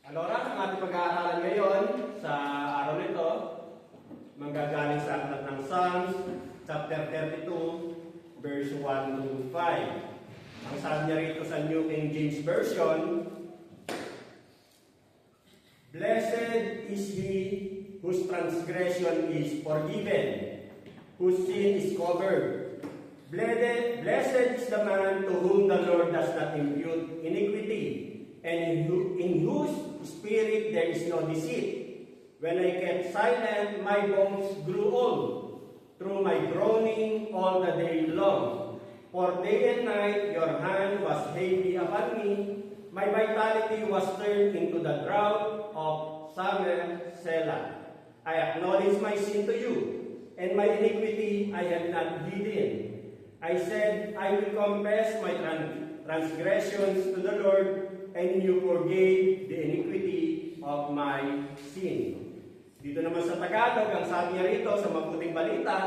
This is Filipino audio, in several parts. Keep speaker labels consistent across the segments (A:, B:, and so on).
A: Alora, ang ating pag-aaralan ngayon sa araw nito, manggagaling sa aklat ng Psalms, chapter 32, verse 1 to 5. Ang sabi niya rito sa New King James Version, "Blessed is he whose transgression is forgiven, whose sin is covered. Blessed is the man to whom the Lord does not impute iniquity, and in whose spirit there is no deceit. When I kept silent, my bones grew old, through my groaning all the day long. For day and night your hand was heavy upon me, my vitality was turned into the drought of summer, Selah. I acknowledge my sin to you, and my iniquity I have not hidden. I said, I will confess my transgressions to the Lord, and you forgave the iniquity of my sin." Dito naman sa Tagalog, ang sabi niya rito sa mabuting balita,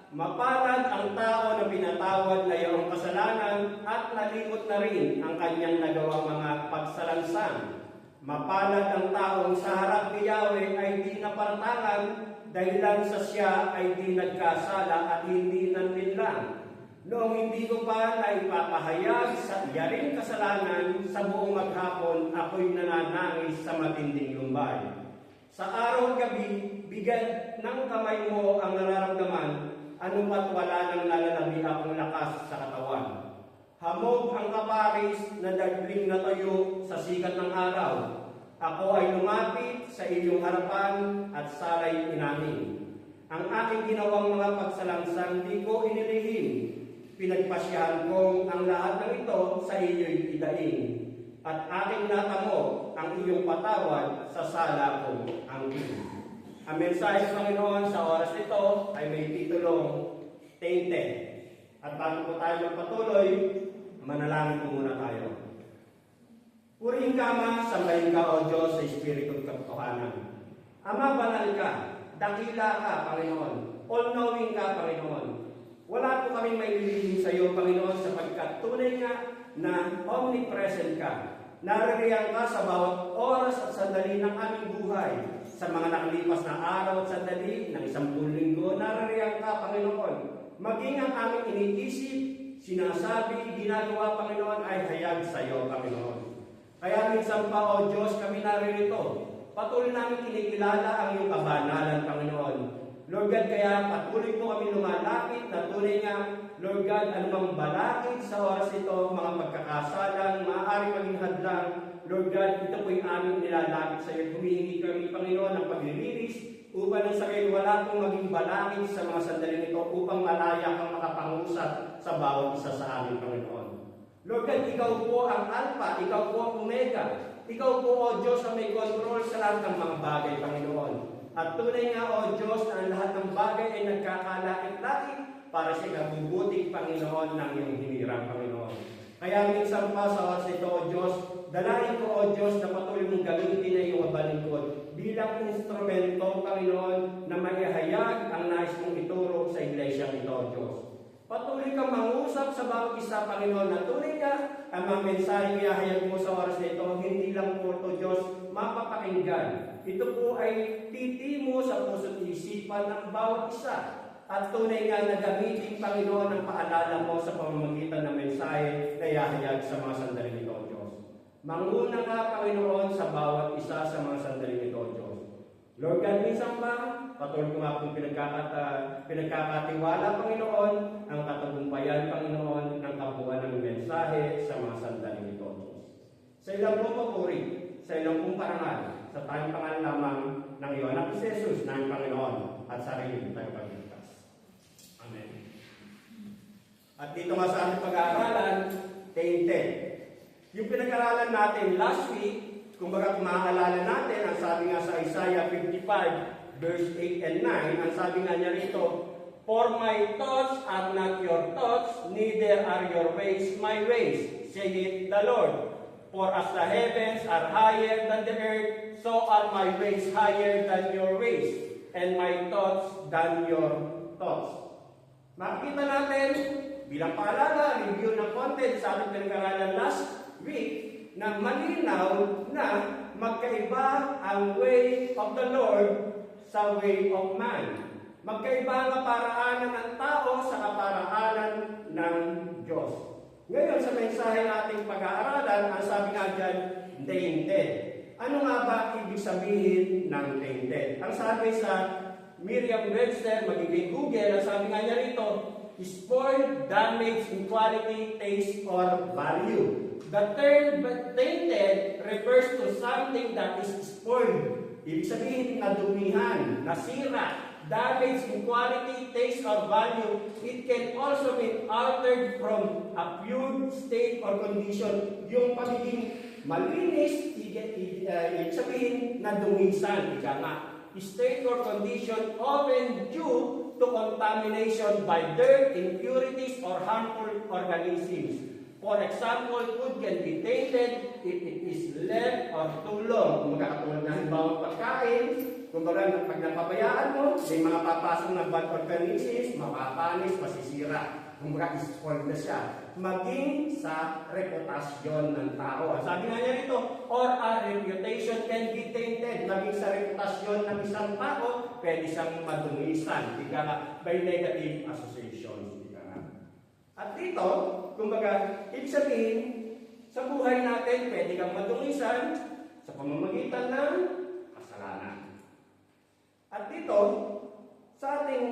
A: "Mapalad ang tao na pinatawad na iyong kasalanan at nalimot na rin ang kanyang nagawang mga pagsalansang. Mapalad ang taong sa harap ni Yahweh ay di napartangan, dahilan sa siya ay di nagkasala at hindi nanlinlang. Noong hindi ko pa naipapahayag sa yaring kasalanan, sa buong maghapon ako'y nananangis sa matinding lumbay. Sa araw at gabi, bigyan ng kamay mo ang nararamdaman, anumat wala nang lalalabi akong lakas sa katawan. Hamog ang kaparis na dagling na tayo sa sikat ng araw. Ako ay lumapit sa iyong harapan at salay inamin. Ang aking ginawang mga pagsalangsang di ko inilihim. Pinagpasyahan kong ang lahat ng ito sa iyo'y idaing, at aking natamo ang iyong patawad sa sala kong angkin." Ang mensahe ng Panginoon sa oras nito ay may titulong Tainted. At bago po tayo magpatuloy, manalangin po muna tayo. Purihin ka, sambahin ka, O Diyos, sa Espiritu at katotohanan. Ama, banal ka, dakila ka, Panginoon, all-knowing ka, Panginoon. Wala po kaming may lilihim sa iyo, Panginoon, sapagkat tunay nga na omnipresent ka. Naririyan ka sa bawat oras at sandali ng aming buhay. Sa mga nakalipas na araw at sandali ng 10 linggo, naririyan ka, Panginoon. Maging ang aming iniisip, sinasabi, ginagawa, Panginoon, ay hayag sa iyo, Panginoon. Kaya minsan pa, O Diyos, kami naririto. Patuloy namin kinikilala ang iyong kabanalan, Panginoon. Lord God, kaya patuloy po kami lumalapit na tunay nga, Lord God, anumang balakid sa oras ito, mga pagkakasalang, maaari maging hadlang, Lord God, ito po yung aming nilalapit sa iyo. Humihingi kami, Panginoon, ng paglilinis, upang nang sa kayo wala pong maging balakid sa mga sandaling ito, upang malaya kang makapangusap sa bawat isa sa amin, Panginoon. Lord God, ikaw po ang Alpha, ikaw po ang Omega, ikaw po, O Diyos, ang may control sa lahat ng mga bagay, Panginoon. At tunay nga, O Diyos, na ang lahat ng bagay ay nagkakalait-lait para sa ikabubuting, Panginoon, ng iyong hinirang, Panginoon. Kaya minsan pa sa oras ito, O Diyos, dalahin ko, O Diyos, na patuloy mong gamitin na iyong balingkod bilang instrumento, Panginoon, na maihayag ang nais mong ituro sa iglesia ito, O Diyos. Patuloy kang mangusap sa bawat isa, Panginoon, na tunay ka ang mga mensahe ihahayag mo sa oras na ito, hindi lang po ito, Diyos, mapapakinggan. Ito po ay titimo sa puso't isipan ng bawat isa. At tunay nga na gamitin, Panginoon, ang paalala mo sa pamamagitan ng mensahe na ihahayag sa mga sandaling ito, Diyos. Manguna ka, Panginoon, sa bawat isa sa mga sandaling ito, Diyos. Lord God, minsan ba, patuloy ko nga pong pinagkakatiwala, Panginoon, ang katagumpayan, Panginoon, ng kabuuan ng mensahe sa mga sandaling ito, Diyos. Sa ilang pong papuri, sa ilang pong parangal, sa tayong pangalan lamang ng iyong anak si Jesus, ng Panginoon, at sarili tayo pagligtas. Amen. At dito nga sa ating pag-aaralan, Tainted. Yung pinag-aaralan natin last week, kung baga kung maaalala natin, ang sabi nga sa Isaiah 55, verse 8 and 9, ang sabi nga niya rito, "For my thoughts are not your thoughts, neither are your ways my ways, saith the Lord. For as the heavens are higher than the earth, so are my ways higher than your ways, and my thoughts than your thoughts." Makikita natin, bilang paalala, review ng content sa ating pinag-aralan last week, na malinaw na magkaiba ang way of the Lord sa way of man. Magkaiba ang kaparaanan ng tao sa kaparaanan ng Diyos. Ngayon, sa mensahe nating pag-aaralan, ang sabi nga dyan, tainted. Ano nga ba ibig sabihin ng tainted? Ang sabi sa Merriam-Webster, magiging Google, ang sabi nga niya rito, spoiled, damaged in quality, taste, or value. The term tainted refers to something that is spoiled. Ibig sabihin, nadumihan, nasira, damaged in quality, taste, or value. It can also be altered from a pure state or condition. Yung pagiging malinis, ibig sabihin, nadumisan, ika nga. State or condition often due to contamination by dirt, impurities, or harmful organisms. For example, food can be tainted if it is left or too long. Magkakatulad ng bawang pagkain, kumbaga pag napabayaan mo, may mga papasok na bad organisms, mapapanis, masisira. Kumbaga spoiled na siya. Maging sa reputasyon ng tao. Sabi nga niya rito, or a reputation can be tainted. Maging sa reputasyon ng isang tao, pwede siyang madumisan. Ika nga, by negative associations. Ika nga. At dito, kumbaga, ibig sabihin, sa buhay natin, pwede kang madumisan sa pamamagitan ng kasalanan. At dito, sa ating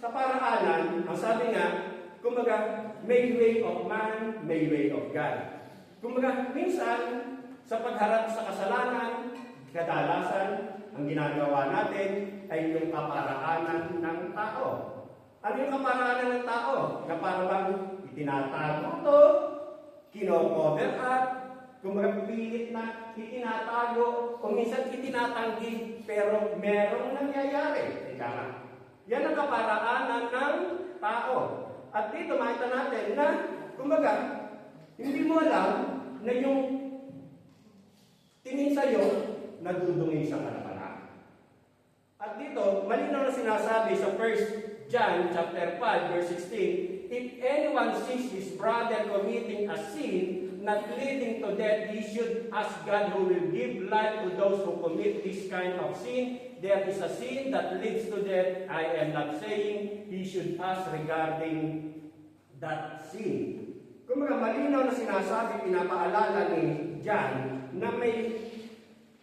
A: kaparaanan, ang sabi nga, kumbaga, may way of man, may way of God. Kumbaga, minsan, sa pagharap sa kasalanan, kadalasan, ang ginagawa natin ay yung kaparaanan ng tao. Ano yung kaparaanan ng tao? Na parang itinatago to, kino-cover up, kumbaga pilit na itinatago, o minsan itinatanggi, pero merong nangyayari. Ika nga. Yan ang kaparaanan ng tao. At dito makita natin na, kumbaga, hindi mo alam na yung tingin sa'yo, nadudungi sa kalapanan. At dito, malinaw na sinasabi sa 1 John chapter 5, verse 16, if anyone sees his brother committing a sin not leading to death, he should ask God who will give life to those who commit this kind of sin. There is a sin that leads to death. I am not saying he should ask regarding that sin. Kung mga malinaw na sinasabi, pinapaalala ni John na may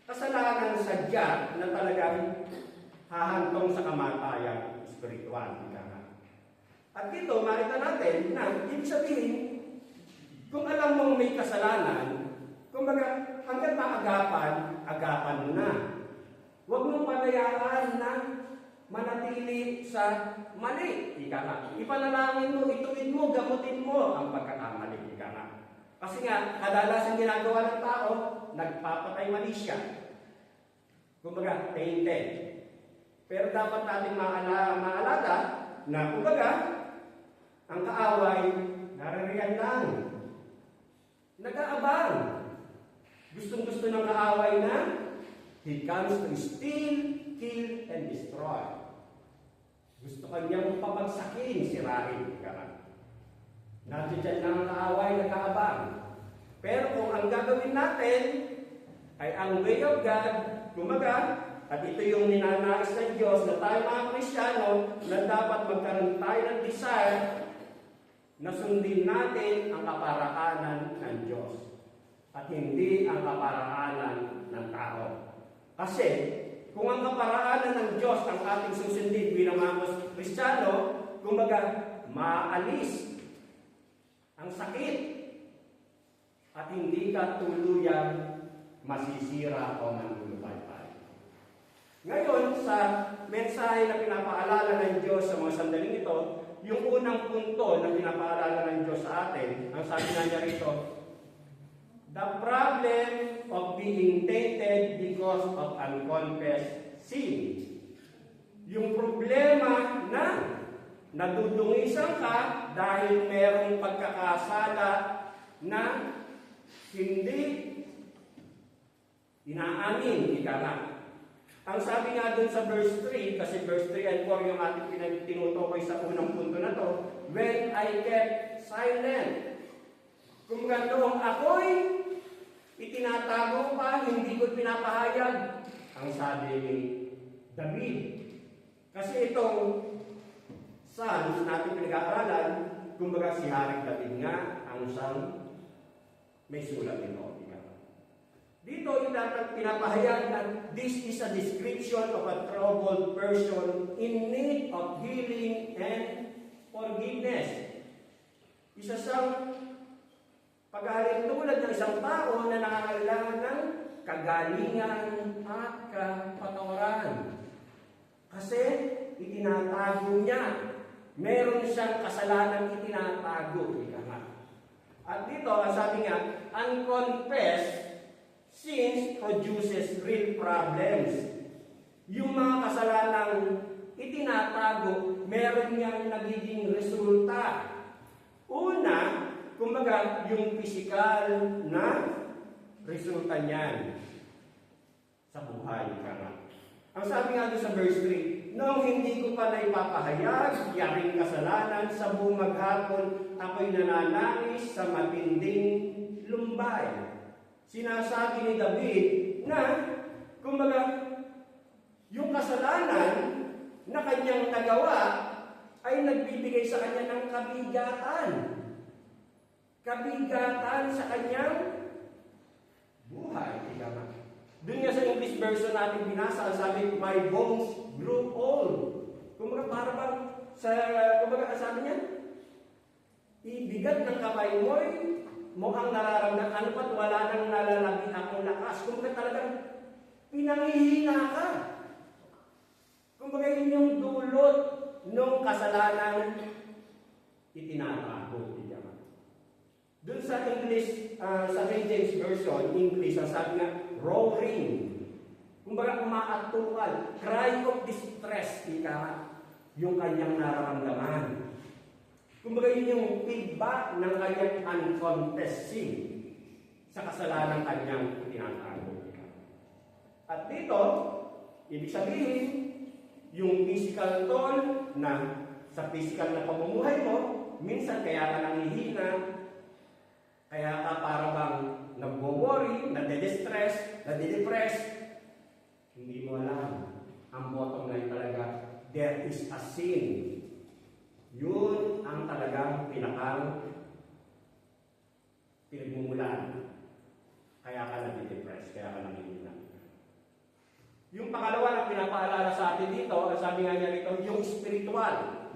A: kasalanan sa John na talagang hahantong sa kamatayang spiritual. At dito, makita natin na ibig sabihin, kung alam mong may kasalanan, kumbaga, hanggang agapan mo na. Huwag mong palayaan na manatili sa mali. Ika nga. Ipanalangin mo, ituwid mo, gamutin mo ang pagkakamali. Ika nga. Kasi nga, kadalasan ginagawa ng tao, nagpapatay mali siya. Kumbaga, tainted. Pero dapat natin maalala na, kumbaga, ang kaaway, naririyan lang. Nag-aabang. Gustong-gusto ng kaaway na he comes to steal, kill, and destroy. Gusto kanyang pabagsakin, sirahin. Nandiyan lang ang kaaway, nag-aabang. Pero kung ang gagawin natin ay ang way of God, kumaga, at ito yung ninanais ng Diyos na tayo mga Kristiyano na dapat magkaroon tayo ng desire na sundin natin ang kaparaanan ng Diyos at hindi ang kaparaanan ng tao. Kasi kung ang kaparaanan ng Diyos ang ating susundin bilang mga Kristiyano, kumbaga, maalis ang sakit at hindi ka tuluyang masisira o manlulubaypay. Ngayon, sa mensahe na pinapaalala ng Diyos sa mga sandaling ito, yung unang punto na pinapaalala ng Diyos sa atin, ang sabi na niya rito, the problem of being tainted because of unconfessed sin. Yung problema na nadudungisan ka dahil merong pagkakasala na hindi inaamin, ika nga. Ang sabi nga dun sa verse 3, kasi verse 3 and 4 yung ating tinutukoy sa unang punto na to, when I kept silent. Kung ganoong ako'y Itinatago pa, hindi ko pinapahayag. Ang sabi ni David. Kasi itong Psalms natin pinag-aaralan, kumbaga si Haring David nga ang siyang may sulat nito. Dito pinapahayag na this is a description of a troubled person in need of healing and forgiveness. Isa siyang paghahalin tulad ng isang tao na nangangailangan ng kagalingan at kapatawaran. Kasi itinatago niya. Meron siyang kasalanan itinatago. At dito, ang sabi nga, unconfessed sins produces real problems. Yung mga kasalanang itinatago, meron niyang nagiging resulta. Una, kumbaga, yung physical na resulta niyan sa buhay. Ang sabi nga doon sa verse 3, nung hindi ko pa naipapahayag, yaring kasalanan sa buong maghapon, ako'y nananangis sa matinding lumbay. Sinasabi ni David na, kumbaga, yung kasalanan na kanyang nagawa ay nagbibigay sa kanya ng kabigatan. Kabigatan sa kanyang buhay. Doon nga sa English version natin binasa, sabi, my bones grew old. Kumbaga, para bang, kumbaga, sabi niya, ibigat ng kamay mo'y mukhang nararamdaman, ano pa't wala nang nalalabi akong lakas. Kumbaga talagang pinangihina ka. Kumbaga yun yung dulot ng kasalanan itinatago. Doon sa English, sa King James Version, English, ang sabi nga, roaring. Kumbaga umaatukan, cry of distress, yung kanyang nararamdaman. Kumbaga yun yung feedback ng kanyang unconfessed sin sa kasalanan kanyang itinatago. At dito, ibig sabihin, yung physical toll na sa physical na pamumuhay mo, minsan kaya ka nangihina, kaya ka para bang nagwo-worry, nade-distress, nade-depress, hindi mo alam. Ang bottom line talaga, there is a sin. Yun ang talagang pinakang pinagmumulan. Kaya ka nade-depress, kaya ka nangihina. Yung pangalawa na pinapaalala sa atin dito, ang sabi nga niya rito, yung spiritual.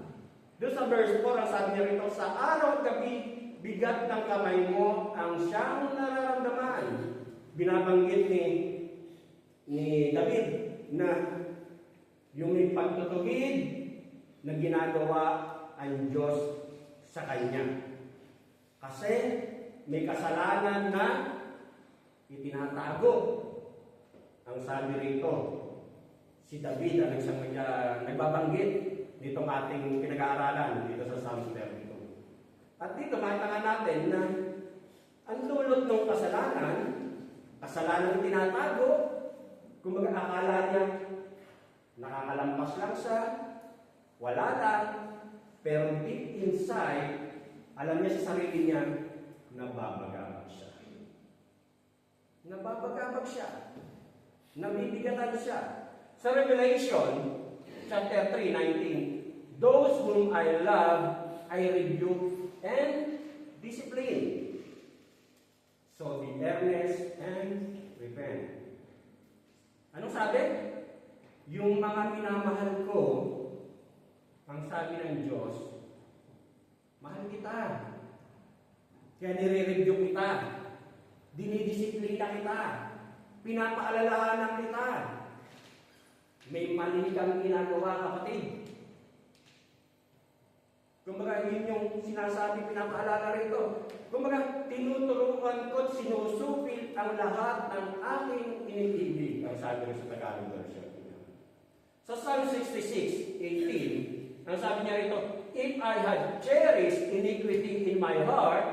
A: Doon sa verse 4, ang sabi niya rito, sa araw at gabi, bigat ng kamay mo ang siyang nararamdaman. Binabanggit ni David na yung may pagtutugid na ginagawa ang Diyos sa kanya. Kasi may kasalanan na itinatago. Ang sabi rito, si David ang isang nagbabanggit nitong ating pinag-aaralan dito sa Psalms 32. At dito makita natin na ang dulot ng kasalanan tinatago, kumbaga akala niya nakakalampas lang siya, wala lang, pero deep inside, alam niya sa sarili niya, nababagabag siya. Nababagabag siya. Nabibigatan siya. Sa Revelation, chapter 3:19, those whom I love, I rebuke and discipline. So be earnest and repent. Anong sabi? Yung mga minamahal ko, ang sabi ng Diyos, mahal kita. Kaya nire-review kita. Dinidisiplina kita. Pinapaalalahanan kita. May mali kang ginagawa, kapatid. Kumbaga, yun yung sinasabi, pinapaalala rito. Kumbaga, tinuturuan ko at sinusupil ang lahat ng aking inibig. Ang sabi rin sa Tagalog version. Sa Psalm 66:18, ang sabi niya rito, if I had cherished iniquity in my heart,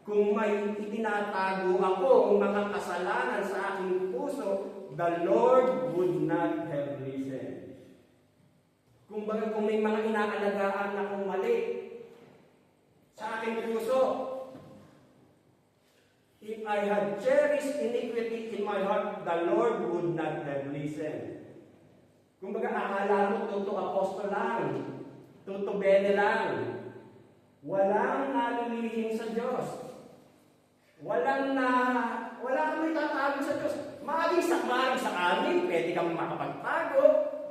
A: kung may itinatago ako ang mga kasalanan sa aking puso, the Lord would not have listened. Kumbaga, kung may mga inaalagaan akong mali sa aking puso, If I had cherished iniquity in my heart, the Lord would not have listened. Kumbaga, akala mo, tuto apostol lang, tuto bene lang. Walang nalilihim sa Diyos. Wala kang may tatago sa Diyos. Maaaring sa amin, pwede kang makapagtago,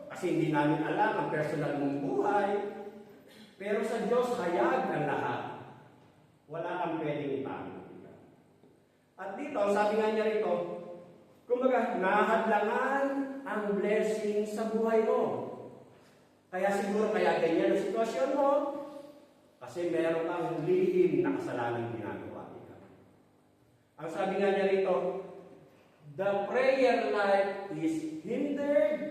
A: kasi hindi namin alam ang personal mong buhay. Pero sa Diyos, hayag ang lahat. Wala kang pwedeng itago. At dito, sabi nga niya rito, kumbaga, nahadlangan ang blessing sa buhay mo. Kaya siguro kaya ganyan ang sitwasyon mo, kasi meron kang lihim na kasalanang ginagawa. Ang sabi nga niya rito, the prayer life is hindered,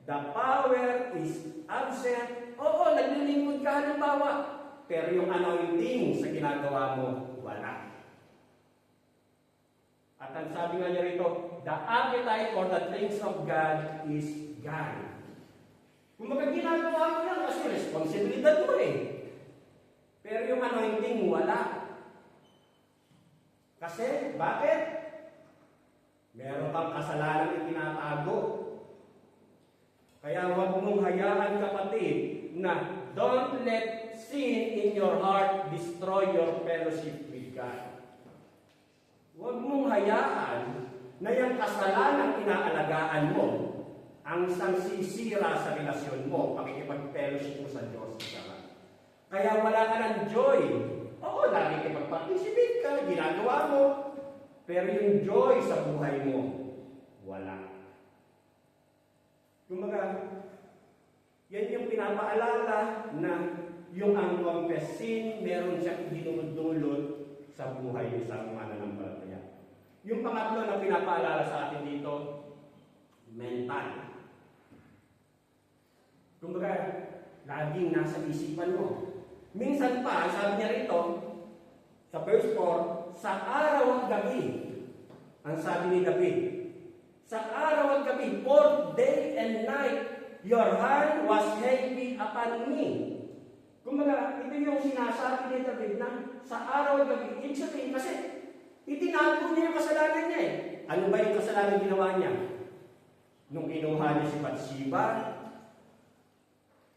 A: the power is absent. Oo, naglilingkod ka halimbawa, pero yung anointing sa ginagawa mo, wala. At ang sabi nga niya rito, the appetite for the things of God is gone. Kung ginagawa mo yan, kasi responsibilidad mo eh. Pero yung anointing, wala. Kasi, bakit? Meron kang kasalanan na tinatago. Kaya huwag mong hayaan, kapatid, na don't let sin in your heart destroy your fellowship with God. Huwag mong hayaan na yung kasalanan inaalagaan mo ang sangsisira sa relasyon mo, pakikipag-fellowship mo sa Diyos. Kaya wala ka ng joy. Oo, lagi ka mag-participate ka, ginagawa mo. Pero yung joy sa buhay mo, wala. Kumbaga, yan yung pinapaalala na yung unconfessed sin, meron siyang dinudulot sa buhay ng isang mananampalataya. Yung pangatlo na pinapaalala sa atin dito, mental. Kumbaga, laging nasa isipan mo. Minsan pa, sabi niya rito, sa verse 4, sa araw at gabi, ang sabi ni David, sa araw at gabi, for day and night, your hand was heavy upon me. Kumbaga, ito yung sinasabi ni David na sa araw at gabi, ibig sabihin kasi, itinago niya yung kasalanan niya eh. Ano ba yung kasalanan ginawa niya? Nung kinuha niya si Bathsheba,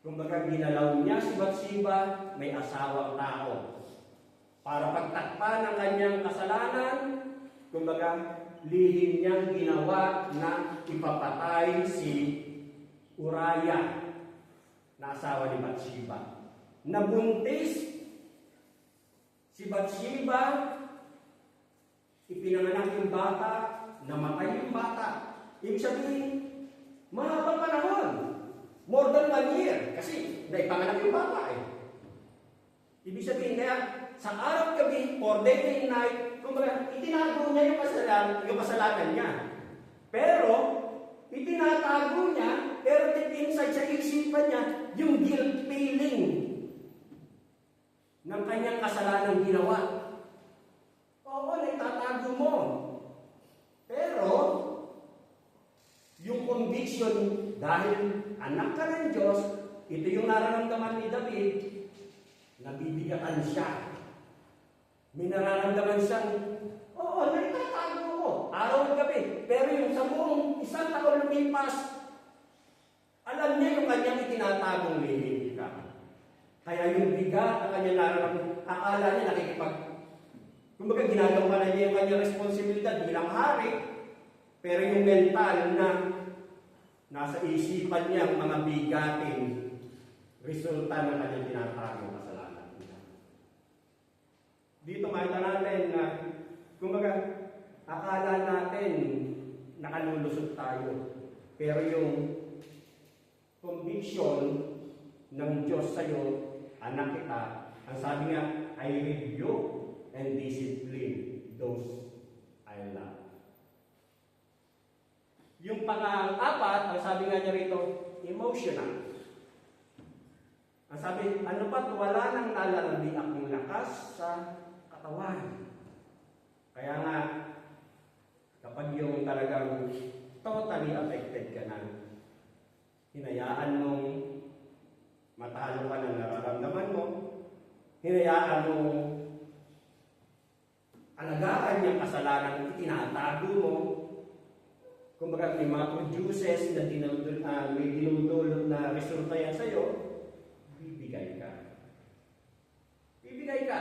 A: kumbaga, ginalaw niya si Bathsheba, may asawang tao. Para pagtakpan ang kanyang kasalanan, kumbaga, lihim niyang ginawa na ipapatay si Uriah, na asawa ni Bathsheba. Nabuntis si Bathsheba, ipinanganak yung bata, namatay yung bata. Ibig sabihin, mahabang panahon. More than 1 year. Kasi naipanganak yung bata eh. Ibig sabihin, kaya sa araw gabi, for day and night, kumbaga, itinago niya yung kasalanan niya. Pero, itinatago niya, pero deep inside sa isipan niya, yung guilt feeling ng kanyang kasalanan ginawa. Oo, naitatago mo. Pero, yung conviction, dahil anak ka ng Diyos, ito yung nararamdaman ni David, nabibigatan siya. May nararamdaman siyang, oo, naitatago ko, araw at gabi. Pero yung sa buong isang taon lumipas, alam niya yung kanyang itinatagong lihim. Kaya yung bigat na kanyang nararamdaman, akala niya kumbaga ginagawa na niya yung kanyang responsibilidad bilang hari, pero yung mental na nasa isipan niya ang mga bigating resulta ng kanyang tinatagong kasalanan. Dito makita natin na, kumbaga, akala natin nakalulusot tayo. Pero yung conviction ng Diyos sa'yo, anak kita, ang sabi nga, I rebuke and discipline those I love. Yung pang-apat, ang sabi nga niya rito, emotional. Ang sabi, ano ba't wala nang nalalandi akong lakas sa katawan? Kaya nga, kapag yung talagang totally affected ka na, hinayaan mong matalo ka ng nararamdaman mo, hinayaan mong alagaan niyang kasalanan, itinatago mo. Kumbaga may mga produces na may dinudulot na resulta yan sa'yo, bibigay ka. Bibigay ka.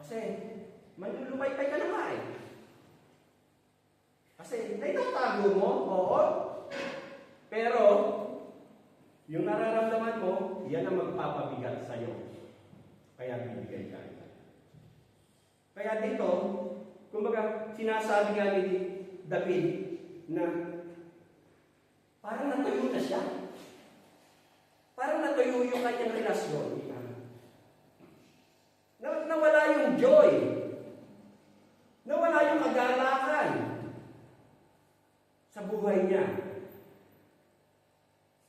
A: Kasi, manlulupay-pay ka na nga eh. Kasi, naitatago mo, oo. Pero, yung nararamdaman mo, yan ang magpapabigat sa'yo. Kaya bibigay ka. Kaya dito, kumbaga, sinasabi nga ni David na parang natuyo na siya. Parang natuyo yung kanyang relasyon. Nawala yung joy. Nawala yung kagalakan sa buhay niya.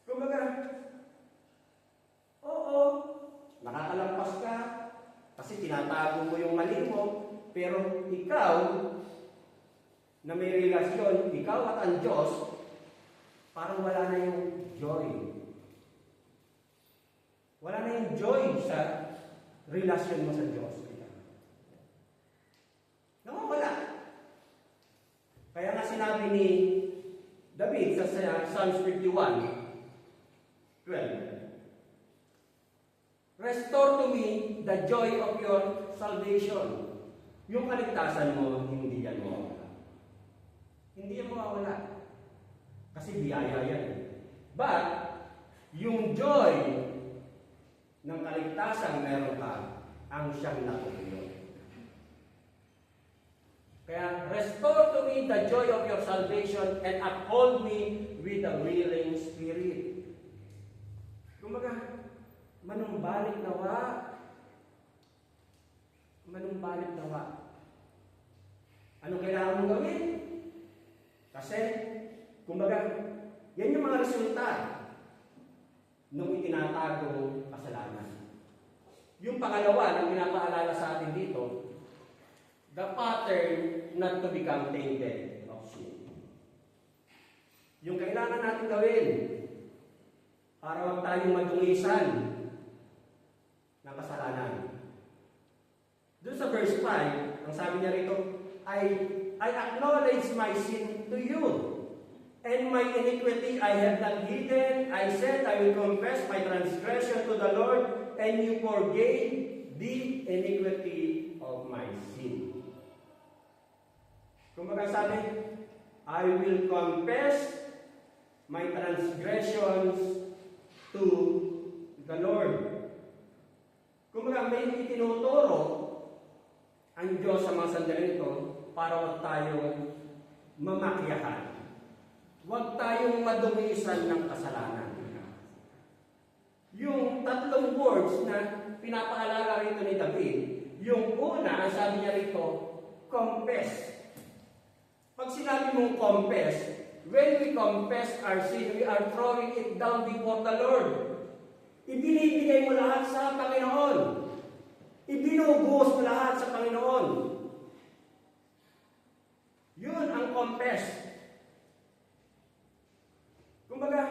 A: Kumbaga, oo, nakakalampas ka kasi tinatago mo yung mali mo, pero ikaw, na may relasyon, ikaw at ang Diyos, parang wala na yung joy. Wala na yung joy sa relasyon mo sa Diyos. Nawawala. Kaya nga sinabi ni David sa Psalms 51:12, restore to me the joy of your salvation. Yung kaligtasan mo, hindi yan mawawala. Hindi yan mawawala. Kasi biyaya yan. But, yung joy ng kaligtasan meron ka, ang siyang natutuyo. Kaya, restore to me the joy of your salvation and uphold me with a willing spirit. Kumbaga, manumbalik nawa. Manumbalik nawa. Ano kailangan mong gawin? Kasi, kumbaga, yan yung mga resulta nung itinatago kasalanan. Yung pangalawa na pinapaalala sa atin dito, the pattern not to become tainted of sin. Yung kailangan natin gawin para wag tayong madungisan ng kasalanan. Doon sa verse 5, ang sabi niya rito, I acknowledge my sin to you, and my iniquity I have not hidden. I said, I will confess my transgression to the Lord, and you forgave the iniquity of my sin. Kumbaga sabi, I will confess my transgressions to the Lord. Kumbaga may itinuturo ang Diyos sa mga sandali ito para huwag tayong mamakyahan. Huwag tayong madumisan ng kasalanan. Yung tatlong words na pinapaalala rito ni David, yung una, ang sabi niya rito, confess. Pag sinabi mong confess, when we confess our sin, we are throwing it down before the Lord. Ibinibigay mo lahat sa Panginoon. Ibinubuhos mo lahat sa Panginoon. Yun ang confess. Kumbaga,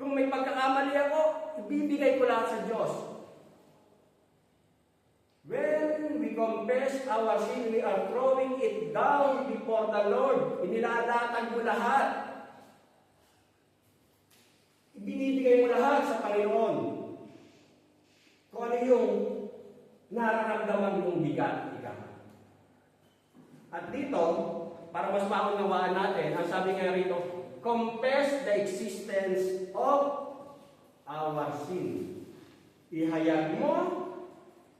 A: kung may pagkakamali ako, ibibigay ko lahat sa Diyos. When we confess our sin, we are throwing it down before the Lord. Inilalatag mo lahat. Ibinibigay mo lahat sa Panginoon. Kung ano yung nararamdaman mong bigat, At dito, para mas maunawaan natin, ang sabi nga rito, confess the existence of our sin. Ihayag mo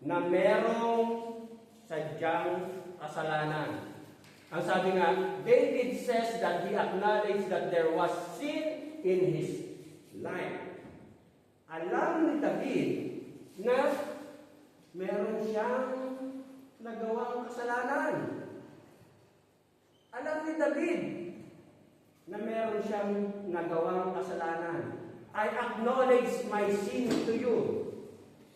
A: na merong sadyang kasalanan. Ang sabi nga, David says that he acknowledged that there was sin in his life. Alam ni David na meron siyang nagawang kasalanan. Alam ni David na meron siyang nagawang kasalanan. I acknowledge my sin to you.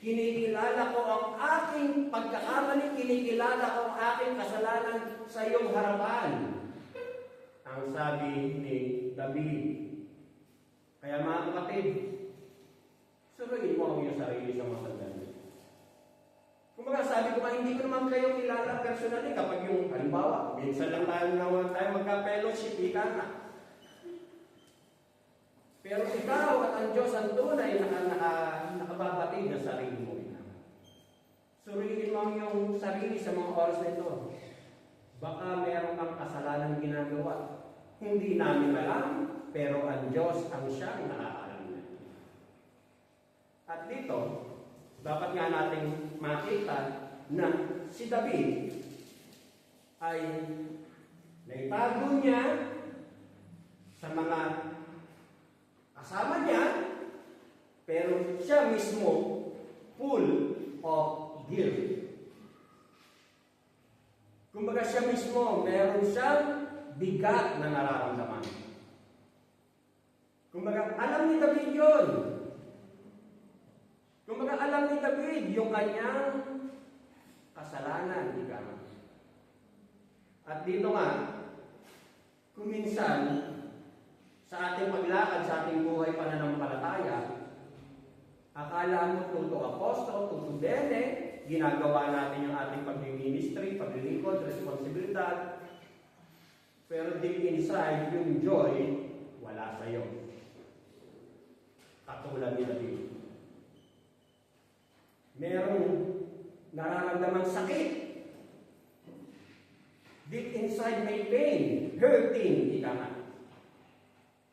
A: Kinikilala ko ang aking pagkakamali, kinikilala ko ang aking kasalanan sa iyong harapan. Ang sabi ni David. Kaya mga kapatid, suruin mo ang iyong sarili sa mga sandali. Kumbaga sabi ko nga, hindi ko naman kayo kilala personally kapag yung, halimbawa, minsan lang tayo magka-fellowship, ika nga. Pero ikaw at ang Diyos ang tunay nakababatid na sarili mo. Suriin mo yung sarili sa mga oras na ito. Baka meron kang kasalanan ginagawa. Hindi namin alam, pero ang Diyos ang siyang nakakaalam na. At dito, dapat nga nating makita na si David ay naitago niya sa mga kasama niya, pero siya mismo full of guilt. Kumbaga siya mismo, meron siyang bigat na nararamdaman. Kumbaga, alam ni David yun. Kumbaga, alam ni David yung kanyang kasalanan. At dito nga, kung minsan, sa ating paglakad, sa ating buhay pananampalataya, akala mo tuto apostol, tuto bene, ginagawa natin yung ating pag-ministry, paglilingkod, responsibilidad. Pero deep inside, yung joy, wala sa'yo. Katulad ni David. Merong nararamdamang sakit. Deep inside may pain, hurting, ika nga.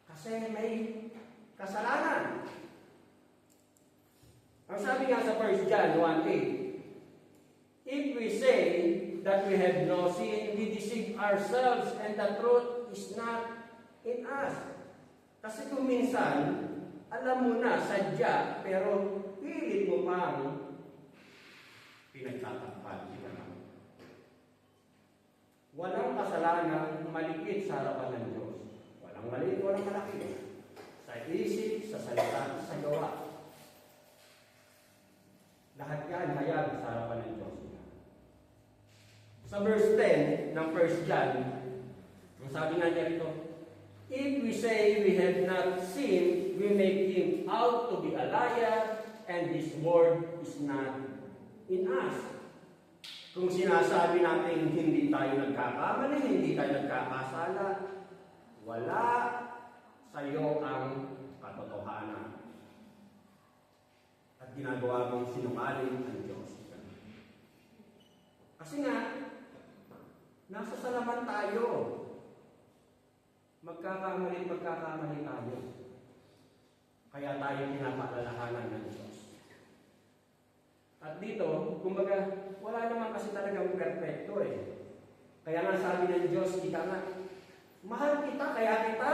A: Kasi may kasalanan. Ang sabi nga sa 1 John 1:8, if we say that we have no sin, we deceive ourselves and the truth is not in us. Kasi kung minsan, alam mo na, sadya, pero pilit mo pang pinagtatakpan. Walang kasalanan malikit sa harapan ng Diyos. Walang maliit, walang malaki. Sa isip, sa salita, sa gawa. Lahat yan hayag sa harapan ng Diyos. Sa verse 10 ng 1 John, ang sabi nga niya rito, if we say we have not sinned, we make him out to be a liar, and his word is not in us. Kung sinasabi natin hindi tayo nagkakamali, hindi tayo nagkakasala, wala sa iyo ang katotohanan. At ginagawa mong sinungaling ang Diyos. Kasi nga, nasa salaman tayo. Magkakamali tayo. Kaya tayo pinapaalalahanan ng Diyos. At dito, kumbaga, wala naman kasi talagang perfecto eh. Kaya nga sabi ng Diyos, ika nga, mahal kita, kaya kita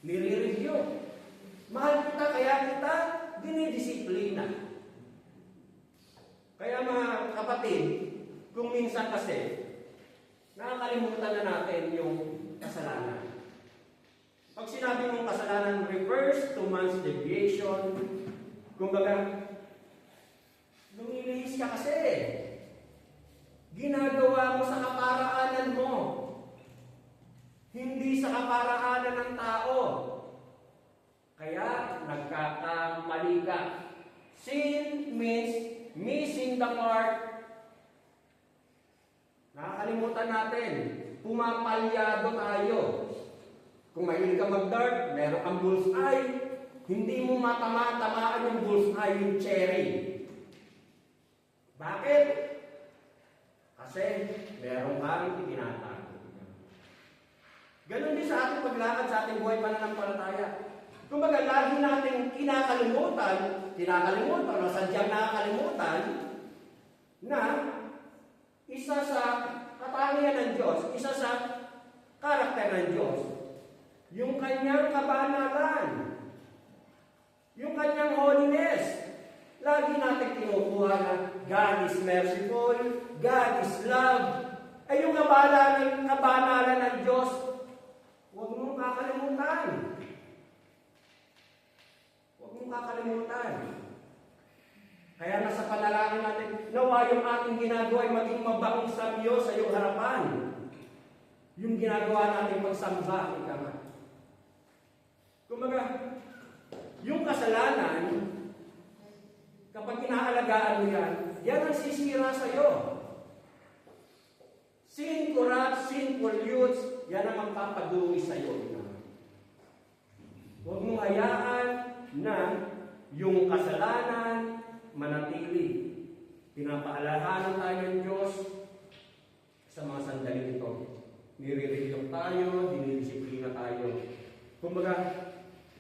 A: nire-review. Mahal kita, kaya kita dinidisiplina. Kaya mga kapatid, kung minsan kasi, nakakalimutan na natin yung kasalanan. Pag sinabi mong kasalanan refers to man's deviation, kumbaga, lumilihis ka kasi. Ginagawa mo sa kaparaanan mo. Hindi sa kaparaanan ng tao. Kaya, nagkakamali ka. Sin means missing the mark. Nakakalimutan natin. Pumapalyado tayo. Kung mahilig ka mag-dart, meron kang bullseye. Hindi mo tamaan yung bullseye, yung cherry. Bakit? Kasi meron kang itinatago. Ganun din sa ating paglakad, sa ating buhay pananampalataya. Kumbaga, lagi natin kinakalimutan, o sadyang nakakalimutan, na isa sa katangian ng Diyos, isa sa karakter ng Diyos, yung kanyang kabanalan, yung kanyang holiness. Lagi natin kinukuha na God is merciful, God is love. Ay yung kabanalan ng Diyos, huwag mong kakalimutan. Huwag mong kakalimutan. Kaya nasa panalangin natin, nawa yung ating ginagawa ay maging mabangong sa Diyos sa iyong harapan. Yung ginagawa natin pagsamba, ika nga. Kumbaga, yung kasalanan, kapag inaalagaan mo yan, yan ang sisira sa'yo. Sin corrupt, sinful youths, yan ang magpapaduwi sa'yo. Huwag mong hayaan na yung kasalanan manatili. Pinapaalahanan tayo ng Diyos sa mga sandaling ito. Nire-review tayo, dinidisiplina tayo. Kumbaga,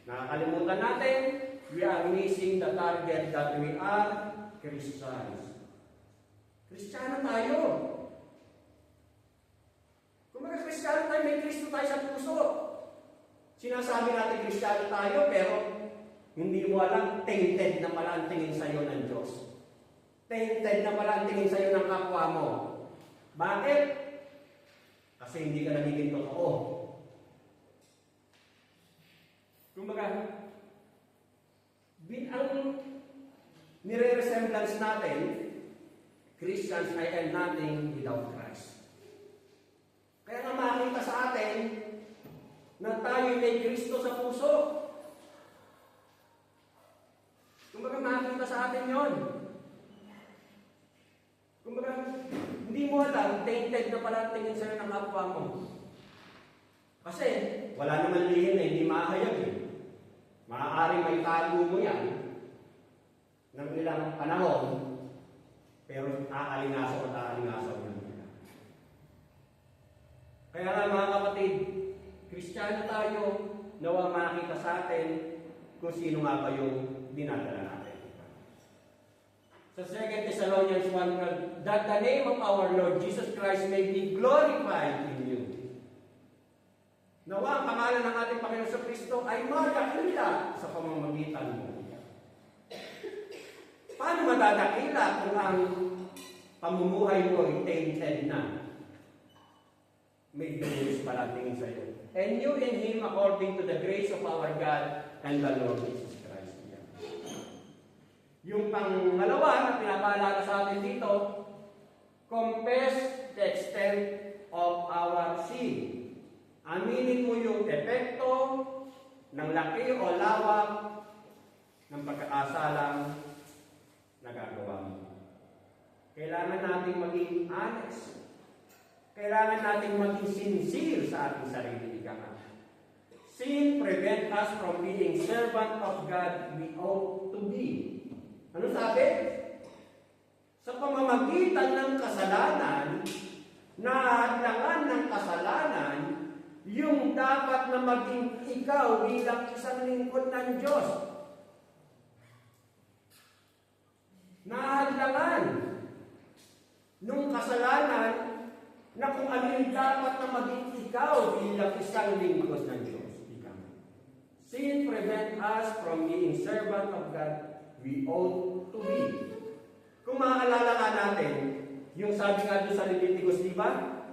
A: nakakalimutan natin, we are missing the target that we are Christians. Kristiyano tayo. Kumbaga, Kristiyano tayo, may Kristo tayo sa puso. Sinasabi natin Kristiyano tayo, pero hindi mo alam, tainted na pala ang tingin sa'yo ng Diyos. Tainted na pala ang tingin sa'yo ng kapwa mo. Bakit? Kasi hindi ka nagiging totoo. Kumbaga, ang nire-resemblance natin, Christians I am nothing without Christ. Kaya nga makita sa atin na tayo may Kristo sa puso. Kumbaga makita sa atin yon. Kumbaga, hindi mo alam, tainted na pala ang tingin sa'yo ng kapwa mo. Kasi, wala naman lihin na hindi mahayag eh. Maaaring may tago mo yan ng ilang panahon, pero aalingasaw at aalingasaw mo. Kaya nga mga kapatid, Kristiyano tayo, nawa makita sa atin kung sino nga ba yung dinadala natin. Sa 2 Thessalonians 1, that the name of our Lord Jesus Christ may be glorified in you. Nawa ang pangalan ng ating Panginoon sa Kristo ay madakila sa pamamagitan mo. Paano madadakila kung ang pamumuhay mo ay tainted na? May grace pala tingin sa iyo. And you in Him according to the grace of our God and the Lord Jesus Christ. Yung pangalawa na pinapaalala sa atin dito, confess the extent of our sin. Aminin mo yung epekto ng laki o lawak ng pagkakasalang nagagawa mo. Kailangan natin maging honest. Kailangan natin maging sincere sa ating sarili. Sin prevent us from being servant of God we ought to be. Ano sabi? Sa pamamagitan ng kasalanan, nahadlangan ng kasalanan, yung dapat na maging ikaw bilang isang lingkod ng Diyos. Nahadlangan nung kasalanan na kung ano yung dapat na maging ikaw bilang isang lingkod ng Diyos. Sin prevent us from being servant of God we ought to be. Kung maaalala ka natin, yung sabi nga doon sa Leviticus, di ba?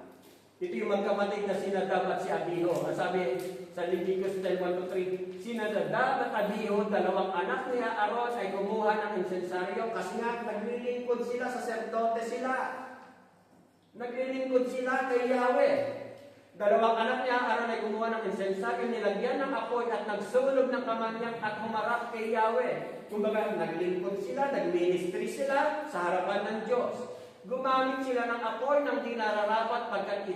A: Ito yung magkapatid na si Nadab at si Abiho. Ang sabi sa Leviticus 10:1-3, si Nadab at Abiho, dalawang anak ni Aaron ay kumuha ng insensaryo kasi nga naglilingkod sila, saserdote sila. Naglilingkod sila kay Yahweh. Dalawang anak niya, Aaron ay kumuha ng insensaryo, nilagyan ng apoy at nagsulog ng kamanyang at humarap kay Yahweh. Kumbaga, naglingkod sila, nagministry sila sa harapan ng Diyos. Gumamit sila ng apoy ng di nararapat pagkat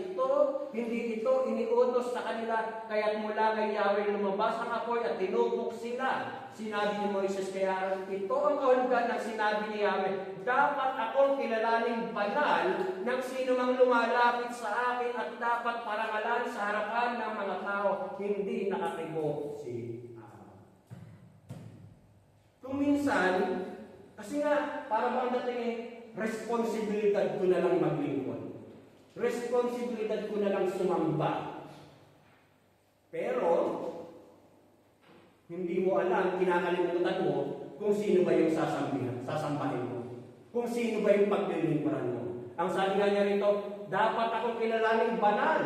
A: hindi ito iniutos sa kanila. Kaya't mula kay Yahweh lumabas ang apoy at tinupok sila. Sinabi ni Moises kay Aaron, ito ang kahulugan ng sinabi ni Yahweh. Dapat akong kilalaning banal ng sino mang lumalapit sa akin at dapat parangalan sa harapan ng mga tao. Hindi nakakibo si Aaron. Kung minsan, kasi nga, para ba ang dating responsibilidad ko na lang maglingkod. Responsibilidad ko na lang sumamba. Pero, hindi mo alam, kinakalimutan mo kung sino ba yung sasambahin mo. Kung sino ba yung paglilingkuran mo. Ang sabi nga niya rito, dapat akong kilalaning banal.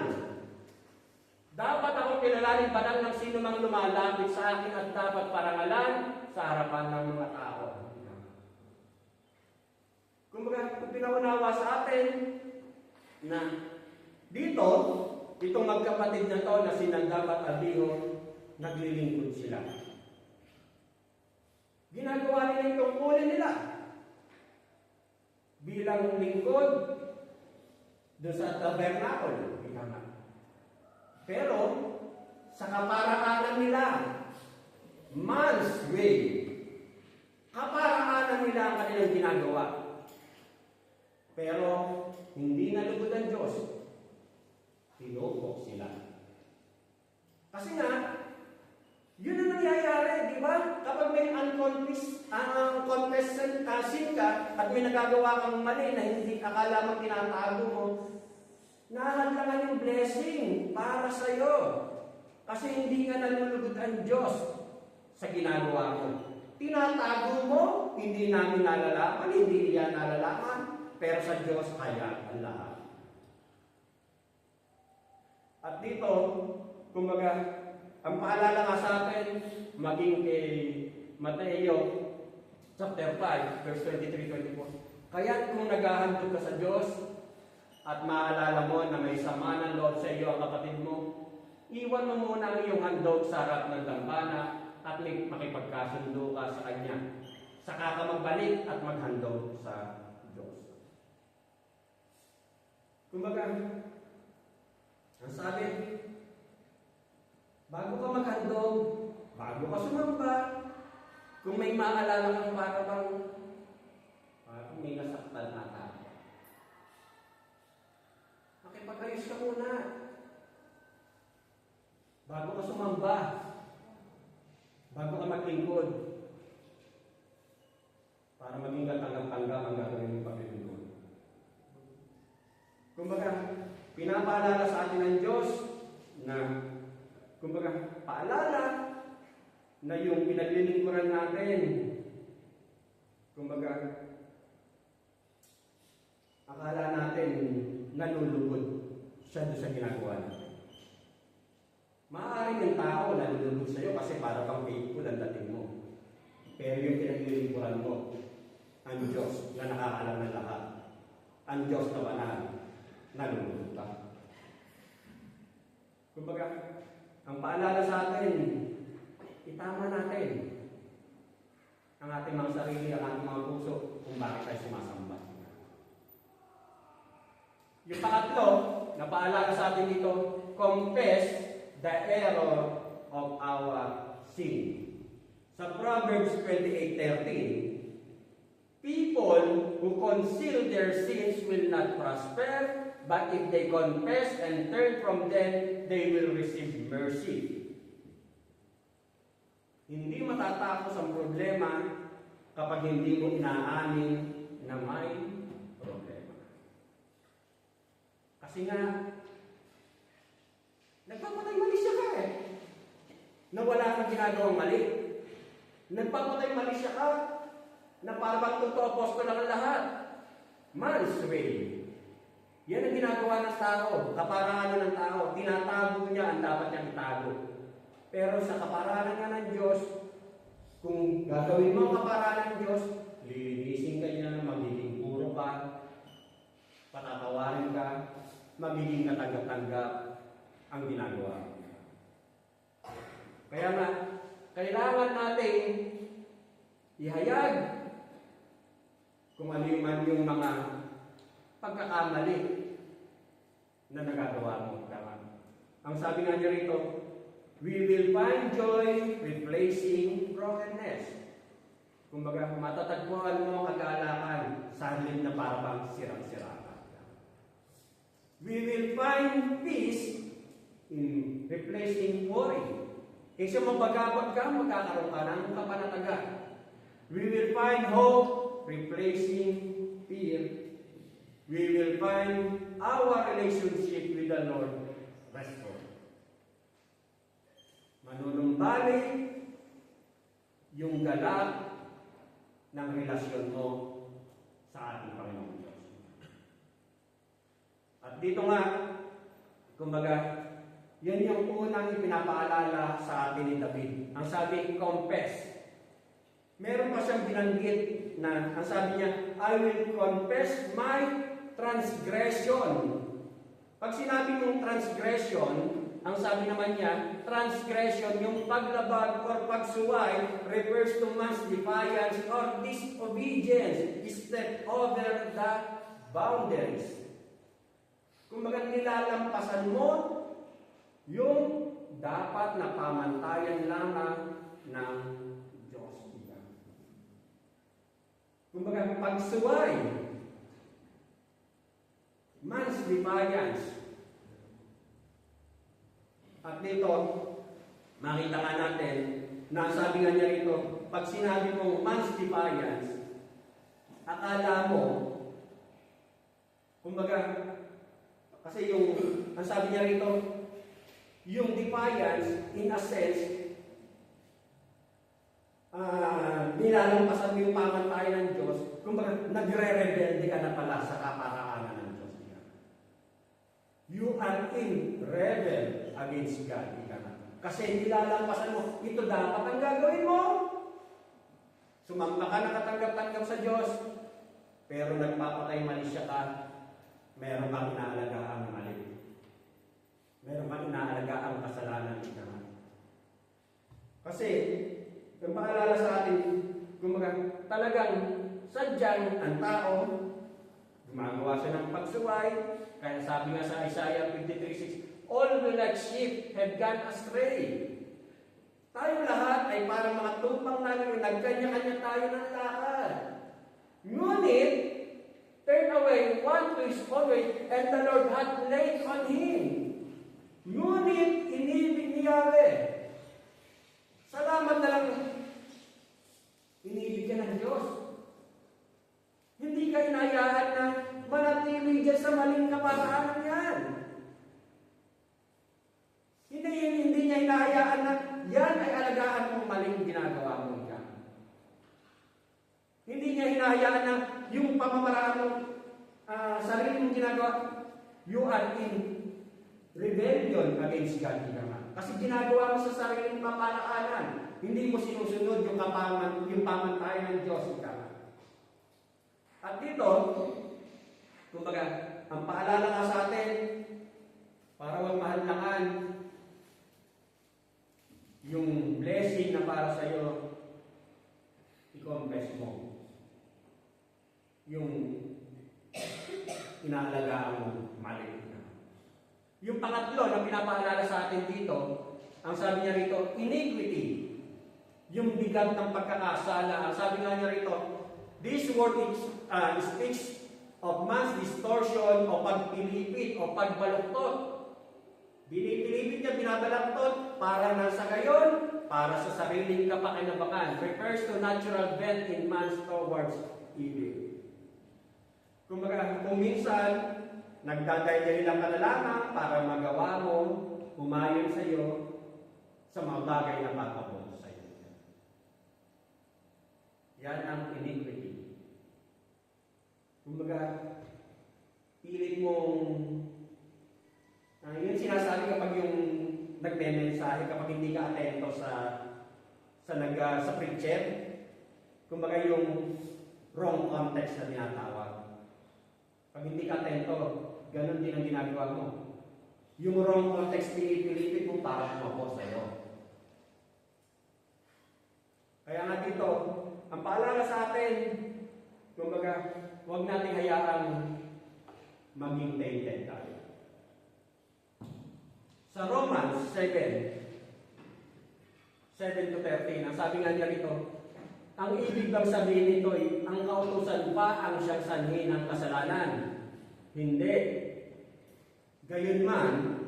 A: Dapat akong kilalaning banal ng sino mang lumalapit sa akin at dapat parangalan sa harapan ng mga tao. Kumbaga, pinaunawa sa atin na dito, itong magkapatid na to na si Nadab at Abiho, naglilingkod sila. Ginagawa nila yung tungkulin nila. bilang lingkod doon sa tabernacle. Pero, sa kaparaanan nila, man's way, kaparaanan nila ang kanilang ginagawa. Pero, hindi nalugod ang Diyos. Tinupok sila. Kasi nga, yun ang nangyayari, di ba? Kapag may unconfessed sin ka at may nagagawa kang mali na hindi akala mo tinatago mo, nahadlangan yung blessing para sa iyo. Kasi hindi nga nalulugod ang Diyos sa ginagawa mo. Tinatago mo, hindi namin nalalaman, hindi niya nalalaman, pero sa Diyos kaya ang lahat. At dito, kumbaga, ang paalala nga sa atin, maging kay Mateo, chapter 5, verse 23-24. Kaya kung naghahandog ka sa Diyos, at maalala mo na may sama ng loob sa iyo ang kapatid mo, iwan mo muna ang iyong handog sa harap ng dambana at makipagkasundo ka sa Kanya. Saka ka magbalik at maghandog sa Diyos. Kumbaga, ang sabi, bago ka maghandog, bago ka sumamba, kung may maalala kang parang may nasaktan ata, makipag-ayos ka muna. Bago ka sumamba, bago ka maglingkod, para maging katanggap-tanggap ang gagawin ng paglilingkod. Kumbaga, pinapaalala sa atin ng Diyos na, kumbaga, paalala na yung pinaglilingkuran natin, kumbaga, akala natin nalulugod siya doon sa ginagawa natin. Maaaring yung tao nalulugod sa iyo kasi para kang faithful ang dating mo. Pero yung pinaglilingkuran mo, ang Diyos na nakakaalam ng lahat, ang Diyos na banal, nalulugod ka. Kumbaga, ang paalala sa atin, itama natin ang ating mga sarili, ang ating mga puso, kung bakit tayo sumasamba. Yung pangatlo, na paalala sa atin dito, confess the error of our sin. Sa Proverbs 28:13, people who conceal their sins will not prosper, but if they confess and turn from them, they will receive mercy. Hindi matatapos ang problema kapag hindi mo inaamin na may problema. Kasi nga, nagpapatay mali siya ka eh. Na wala kang ginagawang mali. Nagpapatay mali siya ka. Na parang totoo apostol lang ang lahat. Man's way. Yan ang ginagawa ng tao. Kaparangan ng tao. Tinatago niya ang dapat niyang itago. Pero sa kaparangan nga ng Diyos, kung gagawin mo ang kaparangan ng Diyos, lilinisin ka niya, magiging puro ka, patatawarin ka, magiging katanggap-tanggap ang ginagawa. Kaya nga, kailangan natin ihayag kung ano man yung mga pagkakamali na nagagawa mo. Ang sabi nga niya rito, we will find joy replacing brokenness. Kumbaga, matatagpuan mo ang kagalakan sa halip na parang sirang-sirang. We will find peace in replacing worry. Kasi mabagabag ka, magkakaroon ka ng kapanatagan. We will find hope replacing fear. We will find our relationship with the Lord restored. Manunumbalik yung galak ng relasyon mo sa ating Panginoon Diyos. At dito nga, kumbaga, yan yung unang ipinapaalala sa atin ni David. Ang sabi, confess. Meron pa siyang binanggit na, ang sabi niya, I will confess my transgression. Pag sinabi mong transgression, Ang sabi naman niya, transgression, yung paglabag or pagsuway, refers to man's defiance or disobedience, step over the boundaries. Kung nilalampasan mo yung dapat na pamantayan lamang ng Diyos. Kumbaga, pagsuway, man's defiance. At dito, makita nga natin, na sabi nga niya rito, pag sinabi mong man's defiance, akala mo, kumbaga, kasi ang sabi niya rito, yung defiance, in a sense, nilalampasan mo yung pamantayan ng Diyos, kumbaga, nagre-rebelde ka na pala sa kaparaanan ng Diyos. You are in rebel against God. Kasi nilalampasan mo, ito dapat ang gagawin mo. Sumampa ka, nakatanggap-tanggap sa Diyos, pero nagpapatay mali siya ka, meron kang inaalagaan mali. Meron kang inaalagaan kasalanan ika. Kasi, kung paalala sa atin, kumbaga, talagang sadyang ang tao, gumagawa siya ng pagsuway, kaya sabi nga sa Isaiah 53:6, all we like sheep have gone astray. Tayo lahat ay parang mga tupang namin, nagkanya-kanya tayo ng lakad. Ngunit, turn away one to his own way, and the Lord hath laid on him. Ngunit, inibig ni Yahweh. Salamat na lang, inibig ka ng Diyos. Hindi ka inayaan na manatili dyan sa maling kaparaanan yan. Hindi niya inayaan na yan ay alagaan mong maling ginagawa mo yan. Hindi niya hinahayaan na yung pamamaraan mong sarili mong ginagawa, you are in rebellion against God. Kasi ginagawa mo sa sarili mong kaparaanan. Hindi mo sinusunod yung pamantayan ng Diyos. At dito, kumbaga, ang paalala nga sa atin, para huwag mahanlangan yung blessing na para sa iyo, i-confess mo. Yung inaalagaan mo, mali. Yung pangatlo na pinapaalala sa atin dito, ang sabi niya rito, iniquity. Yung bigat ng pagkakasala. Ang sabi nga niya rito, this word speaks of man's distortion o pagpilipit o pagbaluktot. Binipilipit niya, binabalaktot para na sa gayon, para sa sariling kapakinabangan. Refers to natural bent in man's towards evil. Kumbaga, kung minsan, nagdadaydahilan ka na lamang para magawa mo, humayon sa iyo sa mga bagay na papabot sa iyo. Yan ang iniquity. Kumbaga, pilit mong yun sinasabi kapag yung nagme-mensahe, kapag hindi ka atento sa preacher, kumbaga yung wrong context na tinatawag. Pag hindi ka atento, ganun din ang ginagawa mo. Yung wrong context, pinipilipit mo para kumapos sa'yo. Kaya nga dito, ang paalala sa atin, kumbaga, huwag nating hayaang maging tainted tayo. Sa Romans 7:7-13, ang sabi nga niya rito, ang ibig bang sabihin nito ay, ang kautusan pa ang siyang sanhi ng kasalanan? Hindi. Gayunman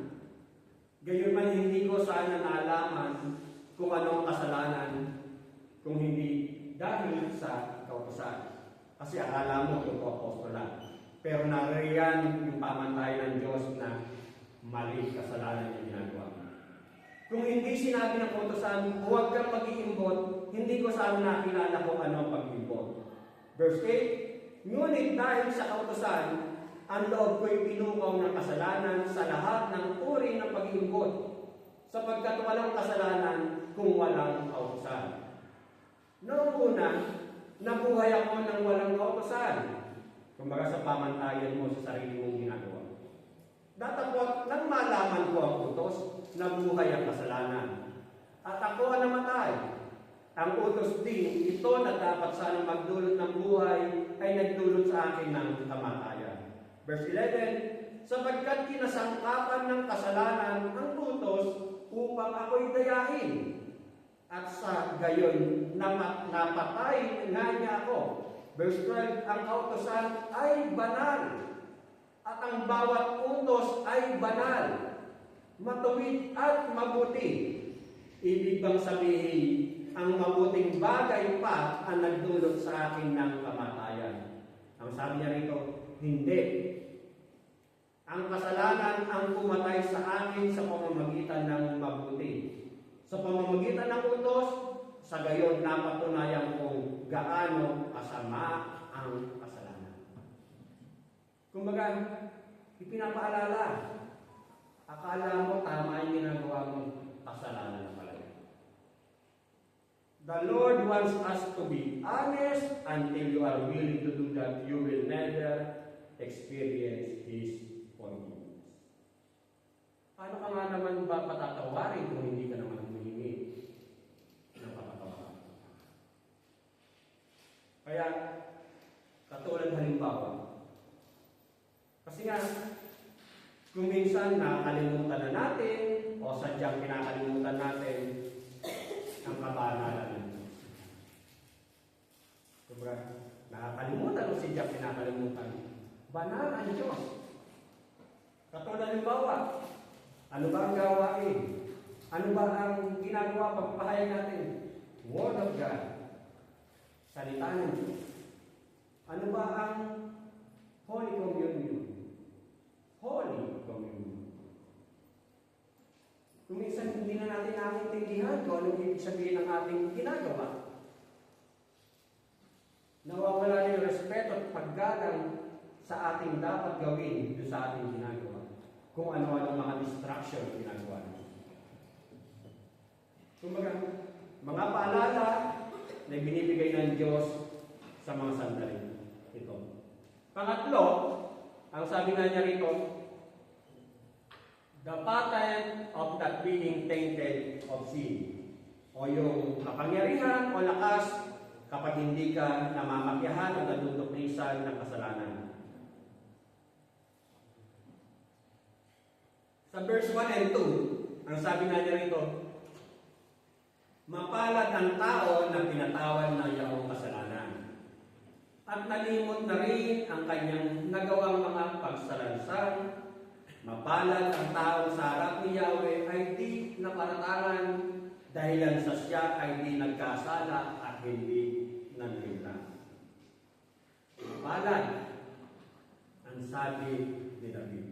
A: hindi ko sana naalaman kung anong kasalanan kung hindi dahil sa kautusan. Kasi akala mo yung apostolan. Pero nariyan yung pamantayan ng Diyos na mali kasalanan yung ginagawa mo. Kung hindi sinabi ng kautusan, huwag kang mag-iimbot, hindi ko sana nakilala kung ano ang pag-iimbot. Verse 8, ngunit dahil sa kautusan, ang loob ko'y pinukaw ng kasalanan sa lahat ng uri ng pag-iimbot, sapagkat walang kasalanan kung walang kautusan. Noong una, nabuhay ako ng walang kautusan, kumbaga sa pamantayan mo sa sarili mong ginagawa. Datapot, nang malaman ko ang utos, nabuhay ang kasalanan. At ako ang namatay. Ang utos din, ito na dapat sana magdulot ng buhay, ay nagdulot sa akin ng kamatayan. Verse 11, sapagkat kinasangkapan ng kasalanan ang utos upang ako'y dayain. At sa gayon, napatay nga niya ako. Verse 12, ang kautosan ay banal. At ang bawat utos ay banal, matuwid at mabuti. Ibig bang sabihin, ang mabuting bagay pa ang nagdulot sa akin ng kamatayan? Ang sabi niya rito, hindi. Ang kasalanan ang pumatay sa akin sa pamamagitan ng mabuti. Sa pamamagitan ng utos, sa gayon napatunayan kung gaano kasama ang kasalanan. Kumbaga, ipinapaalala, akala mo tama yung ginagawa mo, kasalanan na pala. The Lord wants us to be honest. Until you are willing to do that, you will never experience His forgiveness. Paano ka nga naman ba patatawarin kung hindi ka naman humihingi ng patatawaran? Kaya, katulad halimbawa, kasi nga, kung minsan nakakalimutan na natin o sadyang kinakalimutan natin ang kabanalan ng Diyos. Diba? Nakakalimutan o sadyang kinakalimutan. Banal ang Diyos. Katulad ng bawa, ano ba ang gawain? Ano ba ang ginagawa pagpahayag natin? Word of God. Salita ng Diyos. Ano ba ang Holy Communion? Holy Communion. Kung minsan hindi na natin naintindihan kung anong ibig sabihin ng ating ginagawa, nawawala na yung respeto at paggalang sa ating dapat gawin doon sa ating ginagawa. Kung ano-ano mga distraction ang ginagawa natin. Kumbaga, mga paalala na binibigay ng Diyos sa mga sandali. Ito. Pangatlo, ang sabi nga niya rito, the pattern of that being tainted of sin. O yung kapangyarihan o lakas kapag hindi ka namamakyahan o naduduplisan ng kasalanan. Sa verse 1 and 2, ang sabi nga niya rito, mapalad ang tao na pinatawan na iyong kasalanan. At nalimot na rin ang kanyang nagawang mga pagsalansan. Mapalad ang taong sa harap ni Yahweh ay di naparatangan dahilan sa siya ay di nagkasala at hindi nanlinlang. Mapalad ang sabi ni David.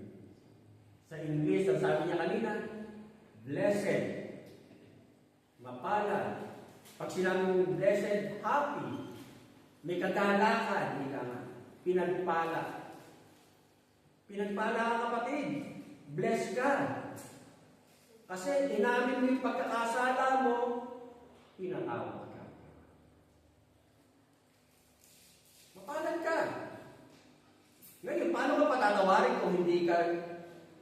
A: Sa English, ang sabi niya kanina, blessed. Mapalad. Pag sinabing blessed, happy. May kagalakan, hindi ka nga. Pinagpala. Pinagpala ka, kapatid. Bless ka. Kasi inamin mo yung pagkakasala mo, pinatawad ka. Mapalad ka. Ngayon, paano ka patatawarin kung hindi ka,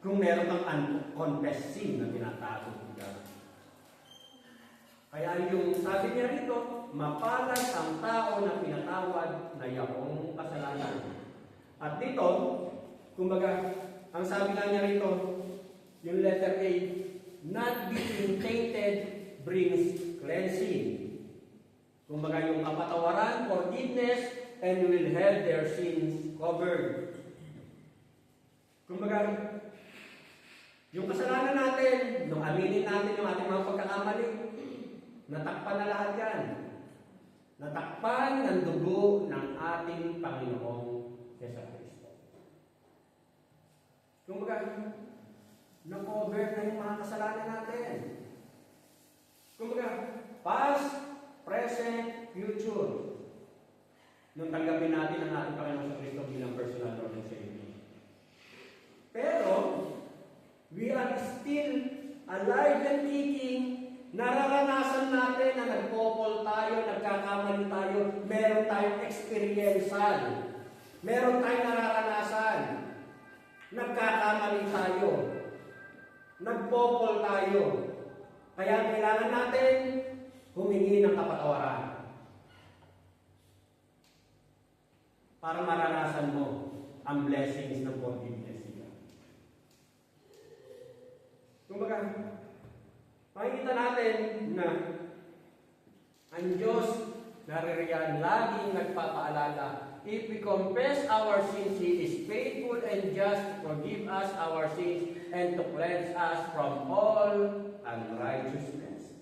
A: kung meron kang unconfessed sin na tinatawag ka? Kaya yung sabi niya rito, mapalad ang tao na pinatawad na iyong kasalanan. At dito, kumbaga, ang sabi nga niya rito, yung letter A, not being tainted brings cleansing. Kumbaga, yung kapatawaran, forgiveness, and will have their sins covered. Kumbaga, yung kasalanan natin, nung aminin natin yung ating mga pagkakamali, natakpan na lahat yan. Natakpan ng dugo ng ating Panginoong Jesucristo. Kumbaga, na-cover na yung mga kasalanan natin. Kumbaga, past, present, future. Nung tanggapin natin ang ating Panginoong Jesucristo bilang personal Lord and Savior. Pero, we are still alive and kicking. Nararanasan natin na nagpopol tayo, nagkakamali tayo, meron tayong experienceal. Meron tayong nararanasan. Nagkakamali tayo. Nagpopol tayo. Kaya kailangan natin humingi ng kapatawaran. Para maranasan mo ang blessings ng forgiveness. Kumbaga, makikita natin na ang Diyos naririyan laging nagpapaalala. If we confess our sins, He is faithful and just to forgive us our sins and to cleanse us from all unrighteousness.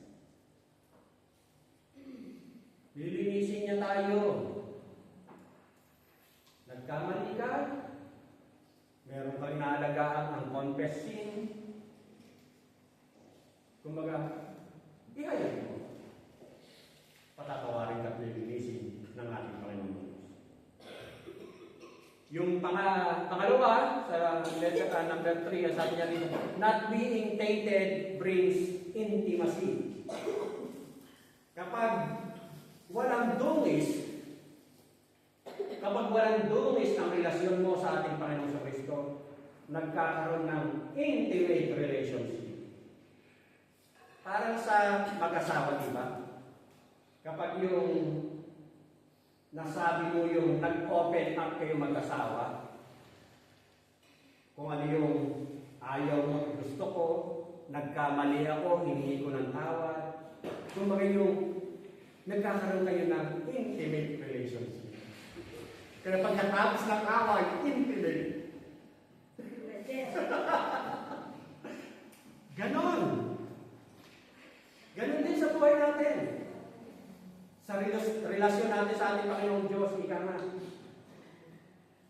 A: Lilinisin niya tayo. Nagkamali ka, meron kang inaalagaan ang confess sin. Kumbaga, ihayag mo. Patatawarin ka at lilinisin ng ating Panginoon. Yung pangalawa, sa letter number 3, sabi niya dito, not being tainted brings intimacy. Kapag walang dungis ang relasyon mo sa ating Panginoon sa Kristo, nagkakaroon ng intimate relationship. Parang sa mag-asawa, di ba? Kapag yung nasabi mo yung nag-open up kayo mag-asawa, kung ano yung ayaw mo at gusto ko, nagkamali ako, hiningi ko ng tawad. Kumbaga yung nagkakaroon kayo ng intimate relationship. Kaya pagkatapos ng away, intimate. Ganon. Ganon din sa buhay natin. Sa relasyon natin sa ating Panginoong Diyos, ika nga.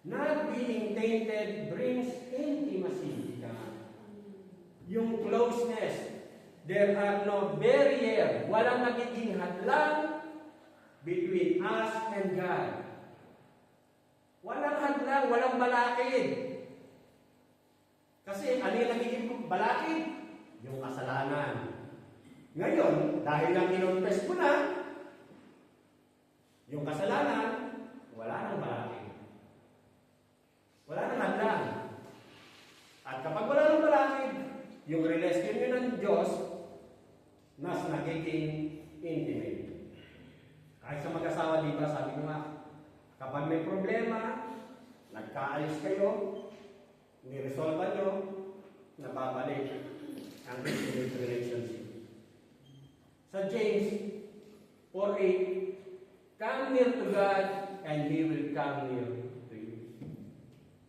A: Not being tainted brings intimacy, ika nga. Yung closeness, there are no barrier, walang nagiging hadlang between us and God. Walang hadlang, walang balakid. Kasi ano yung nagiging balakid? Yung kasalanan. Ngayon, dahil lang kinonfess mo na, yung kasalanan, wala nang balakid. Wala nang hadlang. At kapag wala nang balakid, yung relasyon nyo ng Diyos, mas nagiging intimate. Kahit sa mag-asawa, di ba, sabi ko nga, kapag may problema, nagkaayos kayo, niresolve nyo, nababalik ang intimate relationship. Sa James 4:8, come near to God and He will come near to you.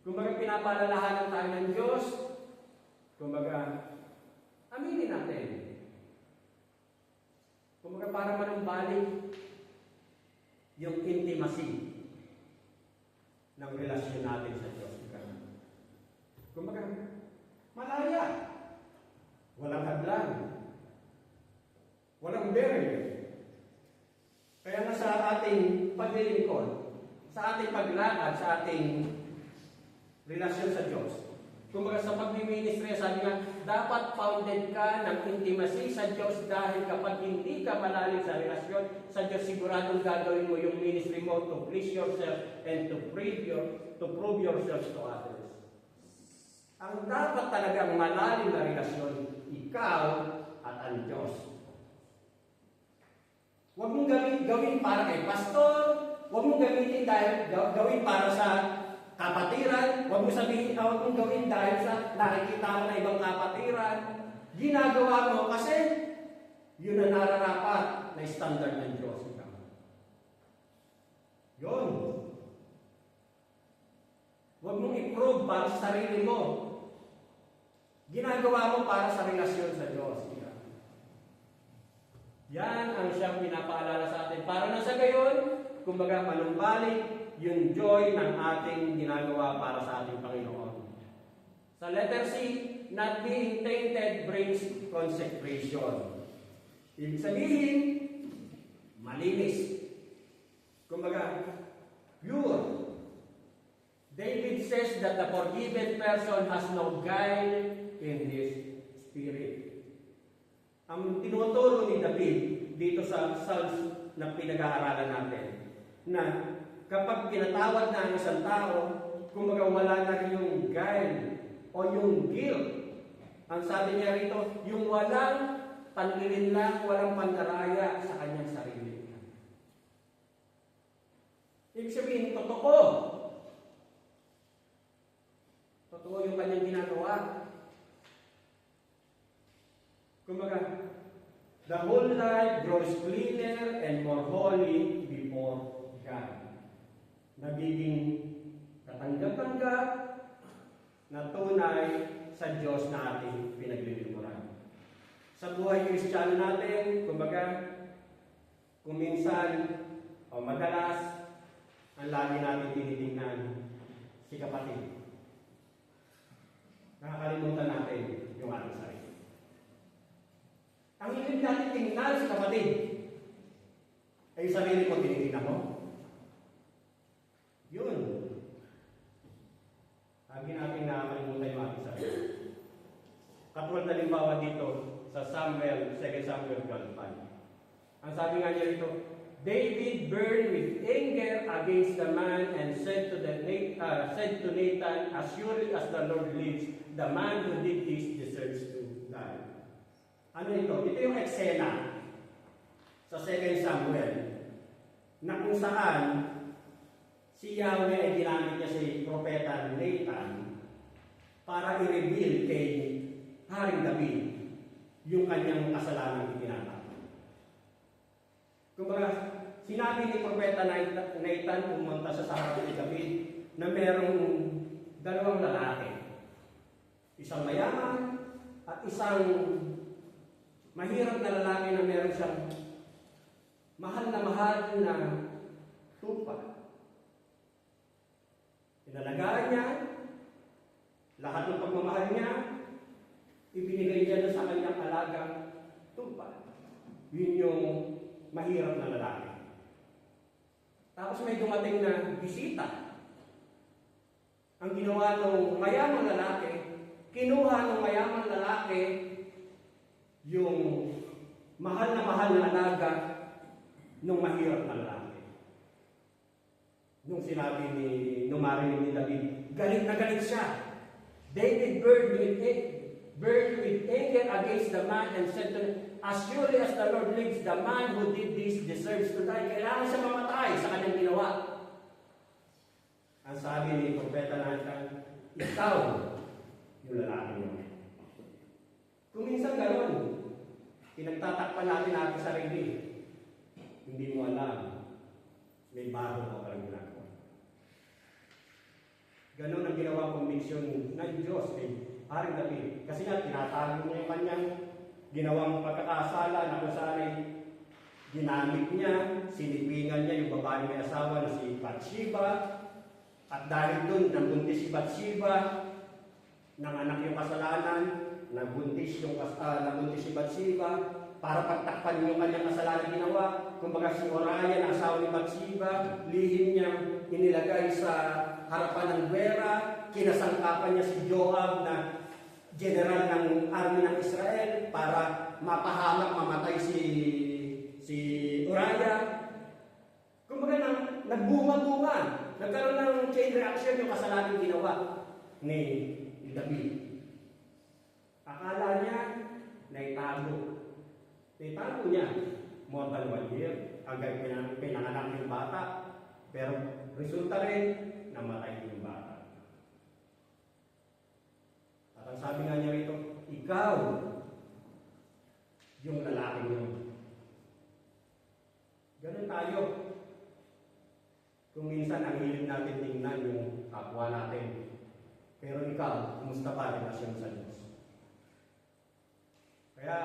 A: Kumbaga pinapaalalahanan tayo ng Diyos, kumbaga aminin natin. Kumbaga para manumbalik yung intimacy ng relasyon natin sa Diyos. Kumbaga, malaya. Walang hadlang. Walang barrier. Kaya nga sa ating paglilingkod, sa ating paglakad, sa ating relasyon sa Diyos, kumbaga sa pagmiministry, sabi nga, dapat founded ka ng intimacy sa Diyos dahil kapag hindi ka malalim sa relasyon sa Diyos, siguradong gagawin mo yung ministry mo to please yourself and to prove yourself to others. Ang dapat talagang malalim na relasyon, ikaw at ang Diyos. Huwag mong gawin para kay pastor, huwag mong gamitin dahil gawin para sa kapatiran, huwag mong gawin dahil sa nakikita mo na ibang kapatiran. Ginagawa mo kasi yun ang nararapat na standard ng Diyos. Yun. Huwag mong i-prove para sa sarili mo. Ginagawa mo para sa relasyon sa Diyos. Yan ang siyang pinapaalala sa atin. Para na sa gayon, kumbaga manumbalik yung joy ng ating ginagawa para sa ating Panginoon. Sa letter C, not being tainted brings consecration. Ibig sabihin, malinis. Kumbaga, pure. David says that the forgiven person has no guile in his spirit. Ang tinuturo ni David dito sa Psalms na pinag-aaralan natin, na kapag pinatawad na ang isang tao, kumbaga wala na rin yung guile o yung guilt. Ang sabi niya rito, yung walang panlilinlang, walang pandaraya sa kanyang sarili. Ibig sabihin, totoo. Totoo yung kanyang ginagawa. Kumbaga, the whole life grows cleaner and more holy before God. Nagiging katanggap-tanggap na tunay sa Diyos na ating pinaglilingkuran. Sa buhay Kristiyano natin, kumbaga, kung minsan o madalas, ang lagi natin tinitingnan si kapatid. Nakakalimutan natin yung ating sarili. Ang hilig natin tingnan si kapatid, ay yung sarili ko tinitingnan mo. Yun. Lagi natin nakakalimutan yung ating sarili. Katulad na limbawa dito sa Samuel, 2 Samuel 12:5. Ang sabi nga niya rito, David burned with anger against the man and said to Nathan, as surely as the Lord lives, the man who did this deserves to die. Ano ito? Ito yung eksena sa 2 Samuel na kung saan si Yahweh ay ginamit niya si Propeta Nathan para i-reveal kay Haring David yung kanyang kasalanang itinatapon. Kumbaga, sinabi ni Propeta Nathan pumunta sa harap ni David na merong dalawang lalaki. Isang mayaman at isang mahirap na lalaki na meron siyang mahal na tupa. Inalagaan niya, lahat ng pagmamahal niya, ibinigay niya sa kanyang alagang tupa. Yun yung mahirap na lalaki. Tapos may dumating na bisita. Ang ginawa ng mayamang lalaki, kinuha ng mayamang lalaki yung mahal na alaga ng mahirap na lalaki. Nung sinabi nung marinig ni David, galit na galit siya. David burned with anger against the man and said to him, as surely as the Lord lives, the man who did this deserves to die. Kailangan siya mamatay sa kanyang ginawa. Ang sabi ni Propeta Nathan, ikaw yung lalaki niyo. Kung minsan gano'n, pinagtatakpan natin ating sarili. Hindi mo alam, may bago ka palang ginagawa. Ganon ang ginawa conviction ng Diyos kay Haring David. Kasi nga, tinatago niya yung kanyang ginawang pagkakasala na kung saan ay ginamit niya, sinipingan niya yung babae may asawa na si Bathsheba. At dahil doon, nabuntis si Bathsheba, nanganak yung kasalanan, nabuntis si Bathsheba, para pagtakpan yung kanyang kasalanan ginawa. Kumbaga si Uriah na asawa ni Bathsheba, lihim niya inilagay sa harapan ng gwera, kinasangkapan niya si Joab na general ng army ng Israel para mapahamak, mamatay si Uriah. Kumbaga nagbunga-bunga, nagkaroon ng chain reaction yung kasalanan ginawa ni David. Akala niya naitago niya more than 1 year hanggang pinanganak yung bata, pero resulta rin namatay yung bata. At ang sabi nga niya rito, ikaw yung lalaki niyo. Ganun tayo. Kung minsan ang hilig natin tingnan yung kapwa natin, pero ikaw, kumusta pa relasyon sa Diyos? Kaya,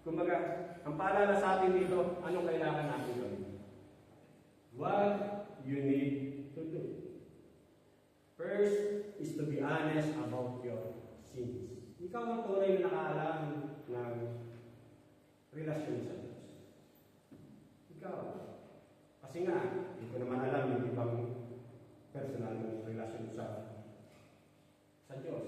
A: kumbaga, ang paalala sa atin dito, anong kailangan natin gawin? What you need to do. First is to be honest about your sins. Ikaw ang tunay na nakaalam ng relasyon sa Diyos. Ikaw. Kasi nga, hindi ko naman alam yung ibang personal ng relasyon sa Diyos.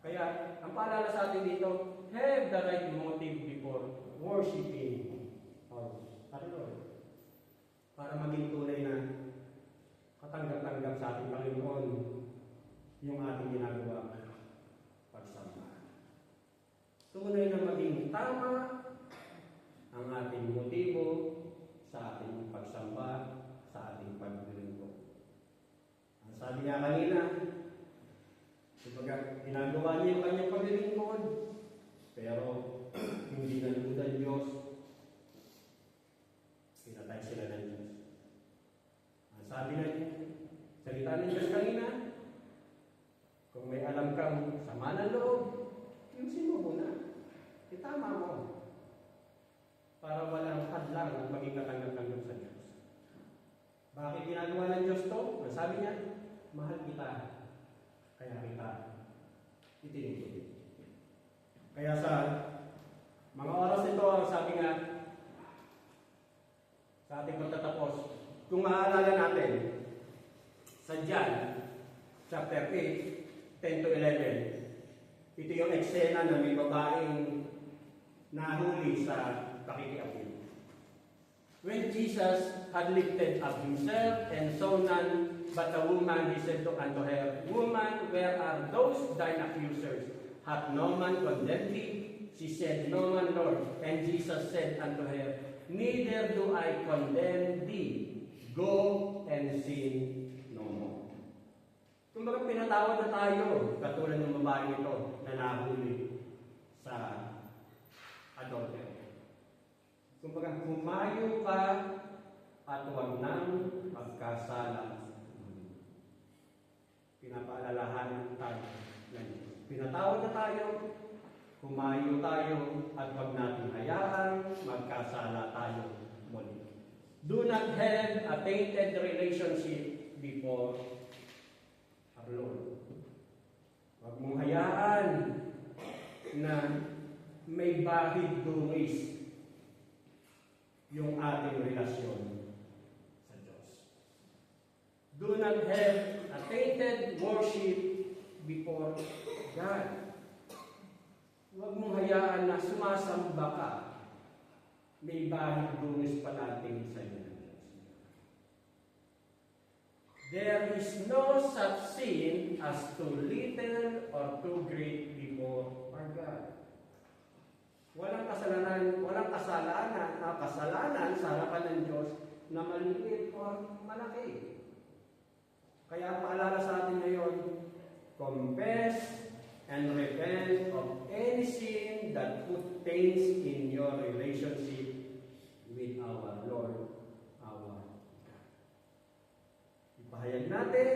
A: Kaya, ang paalala sa atin dito, have the right motive before worshiping our Lord. Para maging tunay na katanggap-tanggap sa ating Panginoon yung ating ginagawa ating paglilingkod. Ang sabi nga kanina, kapag ginagawa niya yung kanyang paglilingkod, pero hindi nalulod ang Diyos, pinatay sila ng Diyos. Ang sabi na salita ng Diyos kanina, kung may alam kang sama ng loob, ayusin mo muna. Itama mo. Para walang hadlang at maging katanggap-tanggap sa Diyos. Bakit ginagawa ng Diyos to? Ang sabi niya, mahal kita. Kaya kita itinutupid. Kaya sa mga oras ito, ang sabi nga, sa ating pagtatapos, kung maaalala natin, sa John, chapter 8, 10 to 11, ito yung eksena na may babaeng nahuli sa pakikiapid. When Jesus had lifted up himself and saw none but the woman, he said unto her, Woman, where are those thine accusers? Hath no man condemned thee? She said, No man, Lord. And Jesus said unto her, Neither do I condemn thee. Go and sin no more. Kumbaga pinatawad na tayo, katulad ng babae ito na nahuli sa adultery. Kumbaga, humayo ka at huwag nang magkasala. Pinapaalalahanan tayo. Pinatawad na tayo, humayo tayo at huwag natin hayaan magkasala tayo muli. Do not have a tainted relationship before our Lord. Huwag mong hayaan na may bahid dungis yung ating relasyon sa Diyos. Do not have a tainted worship before God. Huwag mong hayaan na sumasamba ka. May bahid dungis palating sa iyo ng Diyos. There is no such sin as too little or too great before our God. Walang kasalanan sa harapan ng Diyos na maliit o malaki. Kaya paalala sa atin ngayon, confess and repent of any sin that put pains in your relationship with our Lord, our God. Ipahayag natin,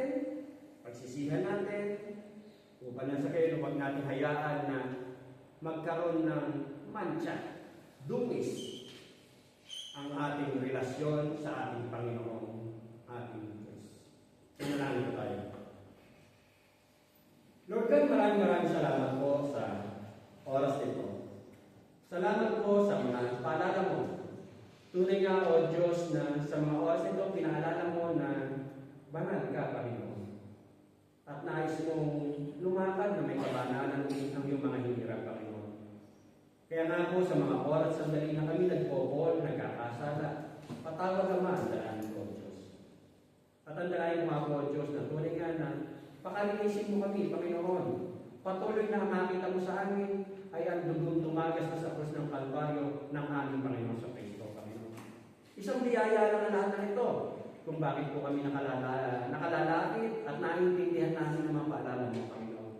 A: pagsisihan natin, upang nasa kayo, huwag natin hayaan na magkaroon ng mantsa, dungis, ang ating relasyon sa ating Panginoon, ating Diyos. Pinalangin tayo. Lord God, maraming salamat po sa oras nito. Salamat po sa mga paalala mo. Tunay nga, O Diyos, na sa mga oras nito, pinaalala mo na banal ka, Panginoon. At nais mong lumakad na may kabanalan ang iyong mga hinirap, Panginoon. Kaya nga po sa mga oras sandali na kami nagpopol, nagkakasala, patawag naman daan po, Diyos. At andalain mo ako, Diyos, na tunay nga na pakalinisin mo kami, Panginoon. Patuloy na makita mo sa amin ay ang dugong tumagas na sa krus ng Kalbaryo ng aming Panginoon sa Kristo, Panginoon. Isang biyaya lang ang lahat ng ito kung bakit po kami nakalalapit at naiintindihan namin ang mga paalala mo, Panginoon.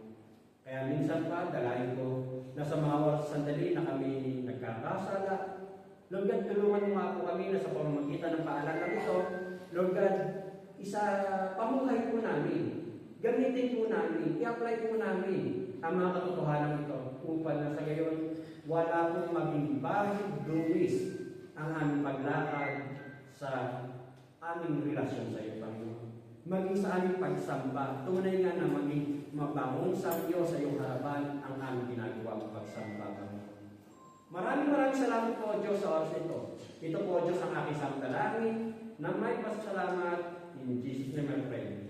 A: Kaya minsan pa, dalayan ko na sa mga oras sandali na kami nagkakasala. Lord God, tulungan mo nga po kami na sa pamamagitan ng paalala nito. Lord God, pamuhay po namin. Gamitin po namin. I-apply po namin ang mga katotohanan ito upang na sa gayon wala pong maging bahid duwis ang aming paglakad sa aming relasyon sa iyo, Panginoon. Maging sa aming pagsamba, tunay nga na maging mabangon sa iyo sa iyong harapan ang aming ginagawa ng pagsamba, Panginoon. Maraming salamat po, Diyos, sa oras ito. Ito po, Diyos, ang aking samdalangin na may pasalamat. In Jesus' name I pray.